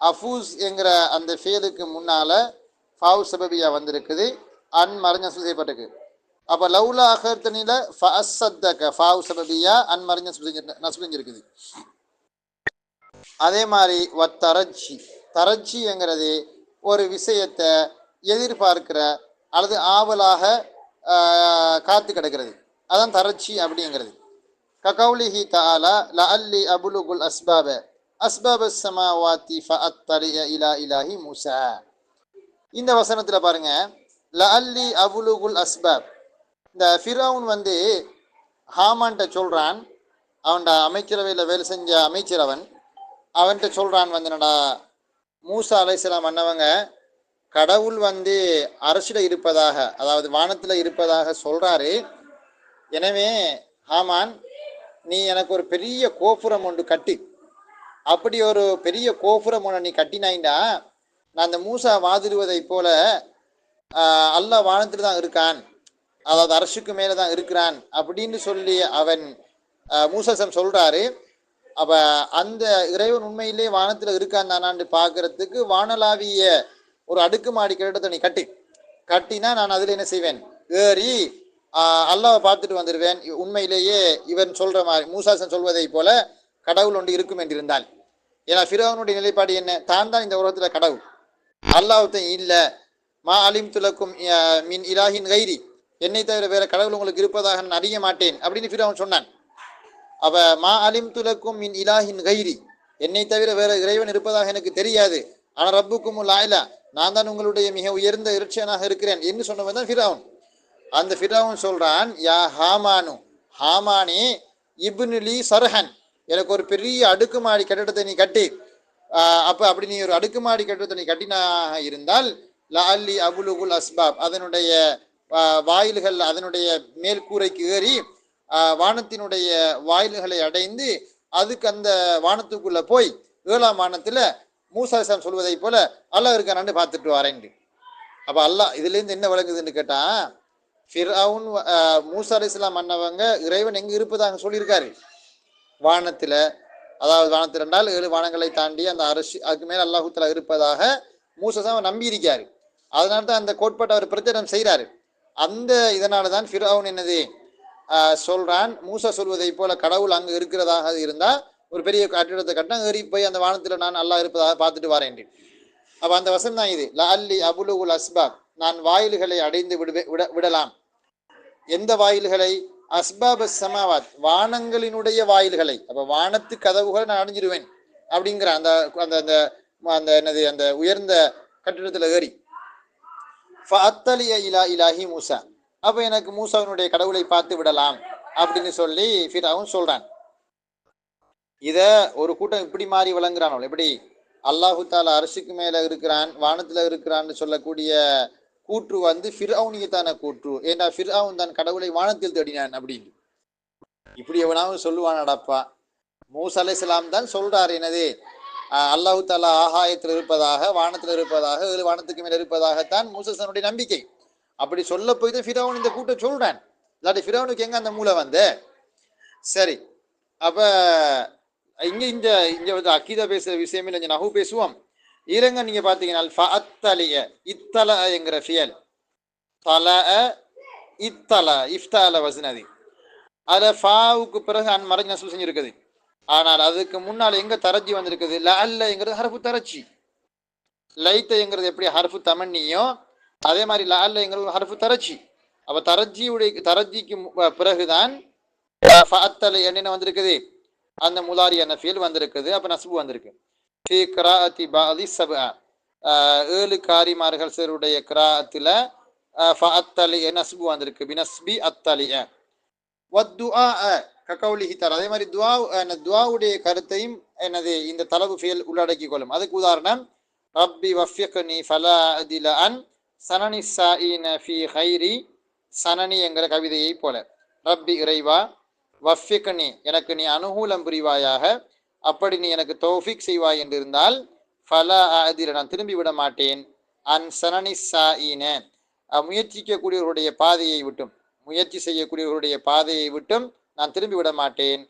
அஃபூஸ் என்கிற அந்த ஃபேலுக்கு முன்னால ஃபாவு சபபியா வந்திருக்குது, அன் மறைஞ்ச செய்யப்பட்டிருக்கு. அப்ப லவ்லா அஹர்தனில ஃபஅஸ்ஸத்தக, ஃபாவு சபபியா அன் மறைஞ்ச நசுபிஞ்சிருக்குது. அதே மாதிரி தரட்சி, தரட்சி என்கிறது ஒரு விஷயத்தை எதிர்பார்க்கிற அல்லது ஆவலாக காத்து கிடக்கிறது, அதான் தரட்சி அப்படிங்கிறது. ககௌலிஹி தஆலா லஅல்லி அபுலுகுல் அஸ்பாப அஸ்பாப ஸமாவாத்தி ஃபஅத்தலிஅ இலா இலாஹி மூஸா. இந்த வசனத்துல பாருங்க, லஅல்லி அபுலுகுல் அஸ்பாப். இந்த ஃபிரௌன் ஹாமான்ட்ட சொல்றான், அவன்ட அமைச்சரவையில் வேலை செஞ்ச அமைச்சர் அவன்கிட்ட சொல்றான், என்னடா மூசா அலைஹிஸ்ஸலாம் அண்ணவங்க கடவுள் அரசிட இருப்பதாக, அதாவது வானத்தில் இருப்பதாக சொல்றாரு. எனவே ஹாமான், நீ எனக்கு ஒரு பெரிய கோபுரம் ஒன்று கட்டி, அப்படி ஒரு பெரிய கோபுரம் ஒன்று நீ கட்டினாயிண்டா, நான் அந்த மூசா வாதிடுவதை போல அல்லாஹ் வானத்தில் தான் இருக்கான், அதாவது அரசுக்கு மேலே தான் இருக்கிறான் அப்படின்னு சொல்லி அவன் மூசம் சொல்றாரு. அப்ப அந்த இறைவன் உண்மையிலே வானத்தில் இருக்கான் தானான்னு பார்க்கறதுக்கு வானலாவிய ஒரு அடுக்குமாடி கட்டிடத்தை நீ கட்டினா நான் அதில் என்ன செய்வேன், ஏறி அல்லாஹ்வை பார்த்துட்டு வந்துடுவேன். உண்மையிலேயே இவன் சொல்ற மாதிரி மூசாசன் சொல்வதை போல கடவுள் ஒன்று இருக்கும் என்றிருந்தால். ஏன்னா ஃபிரௌனுடைய நிலைப்பாடு என்ன, தான் தான் இந்த உலகத்துல கடவுள், அல்லாஹ்தான் இல்லை. மா அலிம் துலக்கும் மின் இலாஹின் கைரி, என்னை தவிர வேற கடவுள் உங்களுக்கு இருப்பதாக நான் அறிய மாட்டேன் அப்படின்னு ஃபிரௌன் சொன்னான். அப்ப மா அலிம் துலக்கும் மின் இலாஹின் கைரி, என்னை தவிர வேற இறைவன் இருப்பதாக எனக்கு தெரியாது. ஆனா ரப்புக்கும் லாயிலா, நான் தான் உங்களுடைய மிக உயர்ந்த இறைச்சனாக இருக்கிறேன் என்று சொன்னவன் தான் ஃபிரௌன். அந்த ஃபிரௌன் சொல்றான், யா ஹாமானு, ஹாமானே இப்னுலி சர்ஹன், எனக்கு ஒரு பெரிய அடுக்குமாடி கட்டிடத்தை நீ கட்டி, அப்போ அப்படி நீ ஒரு அடுக்குமாடி கட்டிடத்தை நீ கட்டினாக இருந்தால் லஅல்லி அபுலுகுல் அஸ்பாப், அதனுடைய வாயில்கள், அதனுடைய மேல் கூரைக்கு ஏறி வானத்தினுடைய வாயில்களை அடைந்து அதுக்கு அந்த வானத்துக்குள்ள போய் 7ஆம் வானத்துல மூசா அலைஹிஸ்ஸலாம் சொல்வதை போல அல்லாஹ் இருக்கானு பார்த்துட்டு வரேன். அப்ப அல்லாஹ் இதுல இருந்து என்ன விளங்குதுன்னு கேட்டா, ஃபிர்அவுன் மூசா அலைஹிஸ்ஸலாம் அண்ணவங்க இறைவன் எங்க இருப்பதாக சொல்லியிருக்காரு வானத்துல, அதாவது வானத்தில் என்றால் 7 வானங்களை தாண்டி அந்த அரசு அதுக்கு மேல அல்லாஹு தஆலா இருப்பதாக மூசா நம்பி இருக்காரு. அதனால தான் அந்த கோட்பாட்டை அவர் பிரச்சாரம் செய்கிறாரு. அந்த இதனால தான் ஃபிர்அவுன் என்னது சொல்றான், மூசா சொல்வதை போல கடவுள் அங்கு இருக்கிறதாக இருந்தா ஒரு பெரிய கட்டிடத்தை கட்டினா ஏறி போய் அந்த வானத்தில் நான் அல்லாஹ் இருப்பதாக பார்த்துட்டு வரேன். அப்ப அந்த வசனம் தான் இது, லஅல்லி அபுலுகுல் அஸ்பாப், நான் வாயில்களை அடைந்து விடலாம். எந்த வாயில்களை? அஸ்பாப் சமாவாத், வானங்களினுடைய வாயில்களை. அப்ப வானத்து கதவுகளை நான் அடைஞ்சிருவேன் அப்படிங்கிற அந்த அந்த அந்த என்னது அந்த உயர்ந்த கட்டிடத்துல ஏறி ஃபஅத்தலிய இலா இலாஹி மூசா, அப்ப எனக்கு மூசாவினுடைய கடவுளை பார்த்து விடலாம் அப்படின்னு சொல்லி ஃபிர்அவுன் சொல்றான். இத ஒரு கூட்டம் இப்படி மாறி விளங்குறானோ, எப்படி அல்லாஹு தாலா அரசுக்கு மேல இருக்கிறான், வானத்துல இருக்கிறான்னு சொல்லக்கூடிய கூற்று வந்து ஃபிர்அவுனியத்தான கூற்று. ஏன்னா ஃபிர்அவுன் தான் கடவுளை வானத்தில் தேடினான் அப்படின்னு இப்படி எவனாவது சொல்லுவானடாப்பா? மூசா அலைஹிஸ்ஸலாம் தான் சொல்றாரு, என்னது அல்லாஹு தாலா ஆகாயத்தில் இருப்பதாக, வானத்தில் இருப்பதாக, 7 வானத்துக்கு மேல இருப்பதாகத்தான் மூசானுடைய நம்பிக்கை. அப்படி சொல்ல போய் தான் ஃபிர்அவுன் இந்த கூட்டம் சொல்றான். இல்லாட்டி ஃபிர்அவுனுக்கு எங்க அந்த மூளை வந்த? சரி, அப்ப இங்க இந்த இங்க வந்து அக்கீதா பேசுற விஷயம் இல்லை, நஹு பேசுவோம். இலங்கை நீங்க பாத்தீங்கன்னா ஃபஅத்தலிய, இத்தல என்கிற ஃபியல், தல இத்தல இஃப்தால வஸ்னதி, அதுல ஃபாவுக்கு பிறகு மறைஞ்சு நஸ்பு செஞ்சிருக்குது. ஆனால் அதுக்கு முன்னால் எங்க தரஜி வந்திருக்குது? லஅல்லங்கிறது ஹர்ஃபு தரஜி. லைத்தங்கிறது எப்படி ஹர்ஃபு தமன்னியோ அதே மாதிரி லஅல்லங்கிறது ஹர்ஃபு தரஜி. அப்ப தரஜிக்கு பிறகுதான் ஃபஅத்தல என்ன வந்திருக்குது? அந்த முலாரியான ஃபியல் வந்திருக்குது. அப்ப நஸ்பு வந்திருக்கு. ஃபீ கிராஅத்தி பஅதி சப்ஆ, 7 காரிமார்கள் சிலருடைய கிராஅத்துல ஃபஅத்தலி நஸ்பு வந்திருக்கு, பினஸ்பி அத்தலிய. வத்துஆ ககௌலிஹி தஆலா, அதே மாதிரி துஆவுடைய கருத்தையும் என்னது இந்த தலபு ஃபியல் உள்ளடக்கி கொள்ளும். அதுக்கு உதாரணம் ரப்பி வஃபிக்னி ஃபலா அதில அன் சனனி ஸாயின ஃபீ கைரி சனனி என்கிற கவிதையை போல, ரப்பி இறைவா, வஃபிக்னி எனக்கு நீ அனுகூலம் புரிவாயாக, அப்படி நீ எனக்கு தௌஃபிக் செய்வாய் என்று இருந்தால், ஃபலா அதில நான் திரும்பி விட மாட்டேன், அன் சனனி ஸாயின முயற்சிக்கக்கூடியவர்களுடைய பாதையை விட்டும், முயற்சி செய்யக்கூடியவர்களுடைய பாதையை விட்டும் நான் திரும்பி விட மாட்டேன்,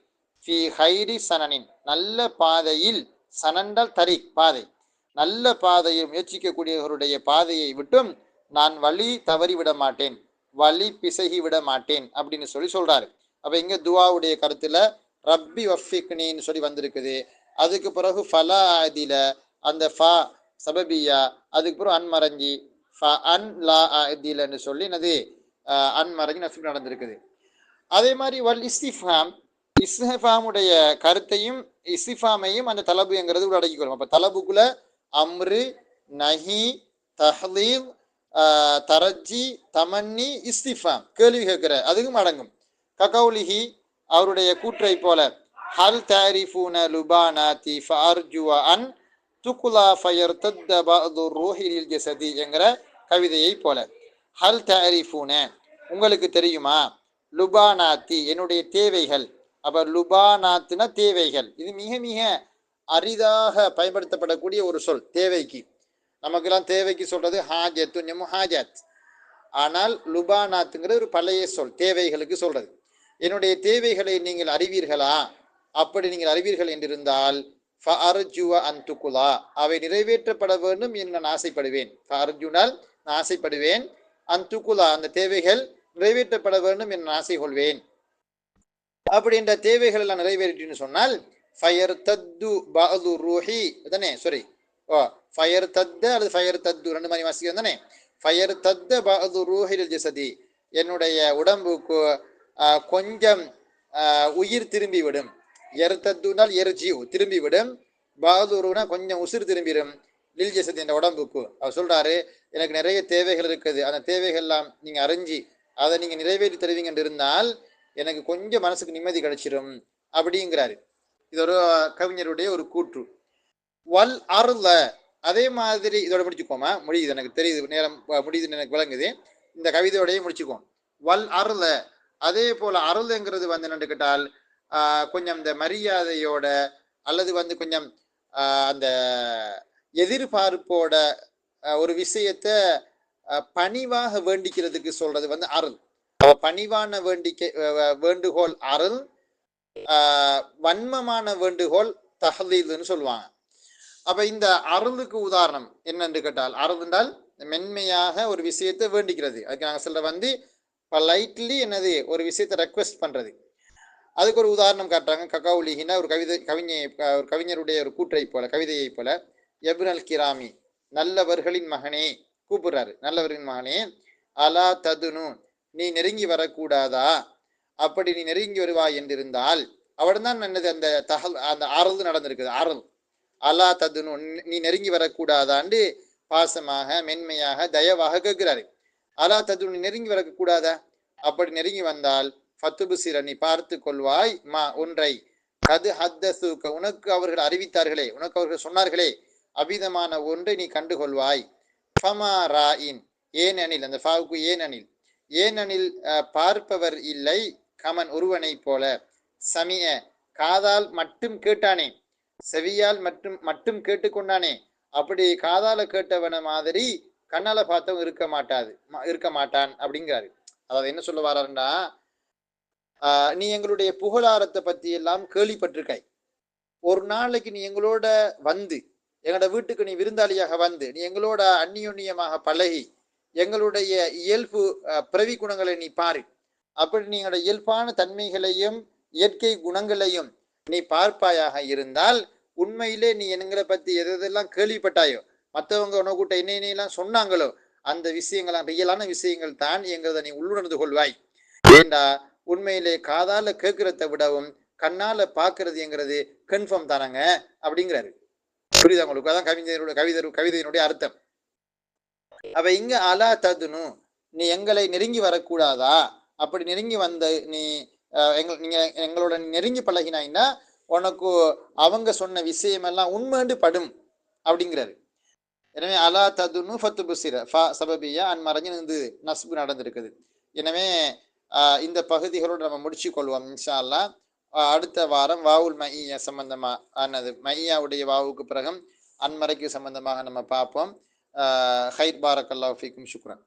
ஃபி ஹைரி சனனின் நல்ல பாதையில், சனண்டல் தரிக் பாதை, நல்ல பாதையில் முயற்சிக்கக்கூடியவர்களுடைய பாதையை விட்டும் நான் வழி தவறி விட மாட்டேன், வழி பிசகி விட மாட்டேன் அப்படின்னு சொல்றாரு. அப்ப இங்க துஆவுடைய கருத்துல ரப்பி வஃபிக்னின்னு சொல்லி வந்திருக்குது. அதுக்கு பிறகு ஃபலா அதில அந்த ஃபா சபபியா, அதுக்கு பிறகு அன்மரஞ்சி ஃப அன் லா அதிலன்னு சொல்லி என்னது அன்மரஞ்சி நஸ்பு நடந்திருக்குது. அதே மாதிரி வல் இஸ்திஃபாம், இஸ்திஃபாமுடைய கருத்தையும் இஸ்திஃபாமையும் அந்த தலபுங்கிறது உள்ளடக்கிக்கொள்ளும். அப்ப தலபுக்குள்ள அம்ரு, நஹி, தஹ்லீல், தரஜி, தமன்னி, இஸ்திஃபாம் கேள்வி கேட்கிற அதுக்கும் அடங்கும். ககௌலிஹி அவருடைய கூற்றை போல, ஹல் தஅரிஃபூன லுபானாதி ஃபஅர்ஜுவ அன் துகுலா ஃபயர்தத்த பஅது ரூஹி லில் ஜஸதி என்கிற கவிதையை போல, ஹல் தஅரிஃபூன உங்களுக்கு தெரியுமா, லுபானாத்தி என்னுடைய தேவைகள். அப்ப லுபானாத்துனா தேவைகள், இது மிக மிக அரிதாக பயன்படுத்தப்படக்கூடிய ஒரு சொல் தேவைக்கு. நமக்கெல்லாம் தேவைக்கு சொல்றது ஹாஜத்து முஹாஜத், ஆனால் லுபானாத்துங்கிறது ஒரு பழைய சொல் தேவைகளுக்கு சொல்றது. என்னுடைய தேவைகளை நீங்கள் அறிவீர்களா, அப்படி நீங்கள் அறிவீர்கள் என்றிருந்தால் ஃபஅர்ஜுவ அன் துகுலா அவை நிறைவேற்றப்பட வேண்டும் என்று நான் ஆசைப்படுவேன். ஃபஅர்ஜுனால் நான் ஆசைப்படுவேன், அன் துகுலா அந்த தேவைகள் நிறைவேற்றப்பட வேண்டும் என்று ஆசை கொள்வேன். அப்படி என்ற தேவைகள் எல்லாம் நிறைவேறிட்டுன்னு சொன்னால் ஃபயர் தத்து பஅது ரூஹி தானே, சாரி ஃபயர் தத்த அல்லது ஃபயர் தத்து ரெண்டு மாதிரி வாசிக்கிறது தானே. ஃபயர் தத்த பஅது ரூஹி லில் ஜஸதி என்னுடைய உடம்புக்கு கொஞ்சம் உயிர் திரும்பிவிடும். எர்தத்துனால் எர்ஜிஉ திரும்பிவிடும், பஅதுனா கொஞ்சம் உசிர் திரும்பிடும், லில் ஜஸதி என்ற உடம்புக்கு. அவர் சொல்றாரு, எனக்கு நிறைய தேவைகள் இருக்குது, அந்த தேவைகள் எல்லாம் நீங்க அறிஞ்சி அதை நீங்க நிறைவேற்றி தருவீங்க என்று இருந்தால் எனக்கு கொஞ்சம் மனசுக்கு நிம்மதி கிடைச்சிரும் அப்படிங்கிறாரு. இது ஒரு கவிஞருடைய ஒரு கூற்று. வல் அருள, அதே மாதிரி இதோட முடிச்சுக்கோமா, முடியுது எனக்கு தெரியுது, நேரம் முடியுதுன்னு எனக்கு விளங்குது. இந்த கவிதையோடய முடிச்சுக்கோம். வல் அருள, அதே போல அருள்ங்கிறது வந்து என்னன்னு கேட்டால் கொஞ்சம் இந்த மரியாதையோட அல்லது வந்து கொஞ்சம் அந்த எதிர்பார்ப்போட ஒரு விஷயத்த பணிவாக வேண்டிக்கிறதுக்கு சொல்றது வந்து அருள். பணிவான வேண்டுகோள் அருள், வன்மமான வேண்டுகோள் தஹ்லீல்னு சொல்லுவாங்க. அப்ப இந்த அருளுக்கு உதாரணம் என்னென்று கேட்டால், அருள் என்றால் மென்மையாக ஒரு விஷயத்தை வேண்டிக்கிறது. அதுக்கு நாங்கள் சொல்ற வந்து பொலைட்லி என்னது ஒரு விஷயத்தை ரெக்வெஸ்ட் பண்றது. அதுக்கு ஒரு உதாரணம் காட்டுறாங்க. ககாவுலிஹினா ஒரு ஒரு கவிஞருடைய ஒரு கூற்றை போல, கவிதையை போல, எப்னல் கிராமி, நல்லவர்களின் மகனே, கூப்பிடுறாரு, நல்லவர்களின் மகனே, அலா ததுனு, நீ நெருங்கி வரக்கூடாதா, அப்படி நீ நெருங்கி வருவாய் என்றிருந்தால், அவன்தான் என்னது அந்த அந்த ஆறுதல் நடந்திருக்குது. ஆறுதல் அலா ததுனு, நீ நெருங்கி வரக்கூடாதான்னு பாசமாக மென்மையாக தயவாக கேட்கிறாரு. அலா ததுனு, நீ நெருங்கி வரக்கூடாதா, அப்படி நெருங்கி வந்தால் ஃபத்துபுசிர, நீ பார்த்து கொள்வாய், மா ஒன்றை, கது ஹத்தசூக்க, உனக்கு அவர்கள் அறிவித்தார்களே, உனக்கு அவர்கள் சொன்னார்களே, அபிதமான ஒன்றை நீ கண்டுகொள்வாய். ஃபமா ராயின், ஏன் அணில், அந்த ஃபாவுக்கு ஏன் அணில், ஏன் அணில் பார்ப்பவர் இல்லை, கமன் ஒருவனை போல, சமிய காதால் மட்டும் கேட்டானே, செவியால் மட்டும் மட்டும் கேட்டுக்கொண்டானே, அப்படி காதால கேட்டவன மாதிரி கண்ணால பார்த்தவன் இருக்க மாட்டான் அப்படிங்கிறாரு. அதாவது என்ன சொல்ல வர்றாருன்னா, நீ எங்களுடைய புகழாரத்தை பத்தி எல்லாம் கேள்விப்பட்டிருக்காய். ஒரு நாளைக்கு நீ எங்களோட வந்து, எங்களோட வீட்டுக்கு நீ விருந்தாளியாக வந்து, நீ எங்களோட அந்நியோன்யமாக பழகி, எங்களுடைய இயல்பு பிறவி குணங்களை நீ பாரு. அப்படி நீ எங்களோட இயல்பான தன்மைகளையும் இயற்கை குணங்களையும் நீ பார்ப்பாயாக இருந்தால், உண்மையிலே நீ எங்களை பத்தி எதெல்லாம் கேள்விப்பட்டாயோ, மற்றவங்க உனக்கூட்ட என்னென்னலாம் சொன்னாங்களோ, அந்த விஷயங்களாம் ரியலான விஷயங்கள் தான் என்கிறத நீ உள்ளுணர்ந்து கொள்வாய். ஏண்டா உண்மையிலே காதால கேட்கறத விடவும் கண்ணால பாக்குறதுங்கிறது கன்ஃபார்ம் தானாங்க அப்படிங்கிறாரு. புரியுதா உங்களுக்கு? அதான் கவிதையினுடைய அர்த்தம். அப்ப இங்க அலா ததுனு, நீ எங்களை நெருங்கி வரக்கூடாதா, அப்படி நெருங்கி வந்த நீ நீங்க எங்களோட நெருங்கி பழகினாய்னா உனக்கு அவங்க சொன்ன விஷயமெல்லாம் உண்மைண்டு படும் அப்படிங்கிறாரு. எனவே அலா ததுனு ஃபத்துபுசிர, ஃபா சபபியா அன் மறைஞ்சு நஸ்பு நடந்திருக்குது. எனவே இந்த பகுதிகளோடு நம்ம முடிச்சு கொள்வோம் இன்ஷா அல்லாஹ். அடுத்த வாரம் வாவுல் மையா சம்பந்தமா ஆனது, மையாவுடைய வாவுக்கு பிறகும் அன்மறைக்கு சம்பந்தமாக நம்ம பார்ப்போம். ஹைர் பாரக் அல்லாஹ் ஃபீக்கும், சுக்ரன்.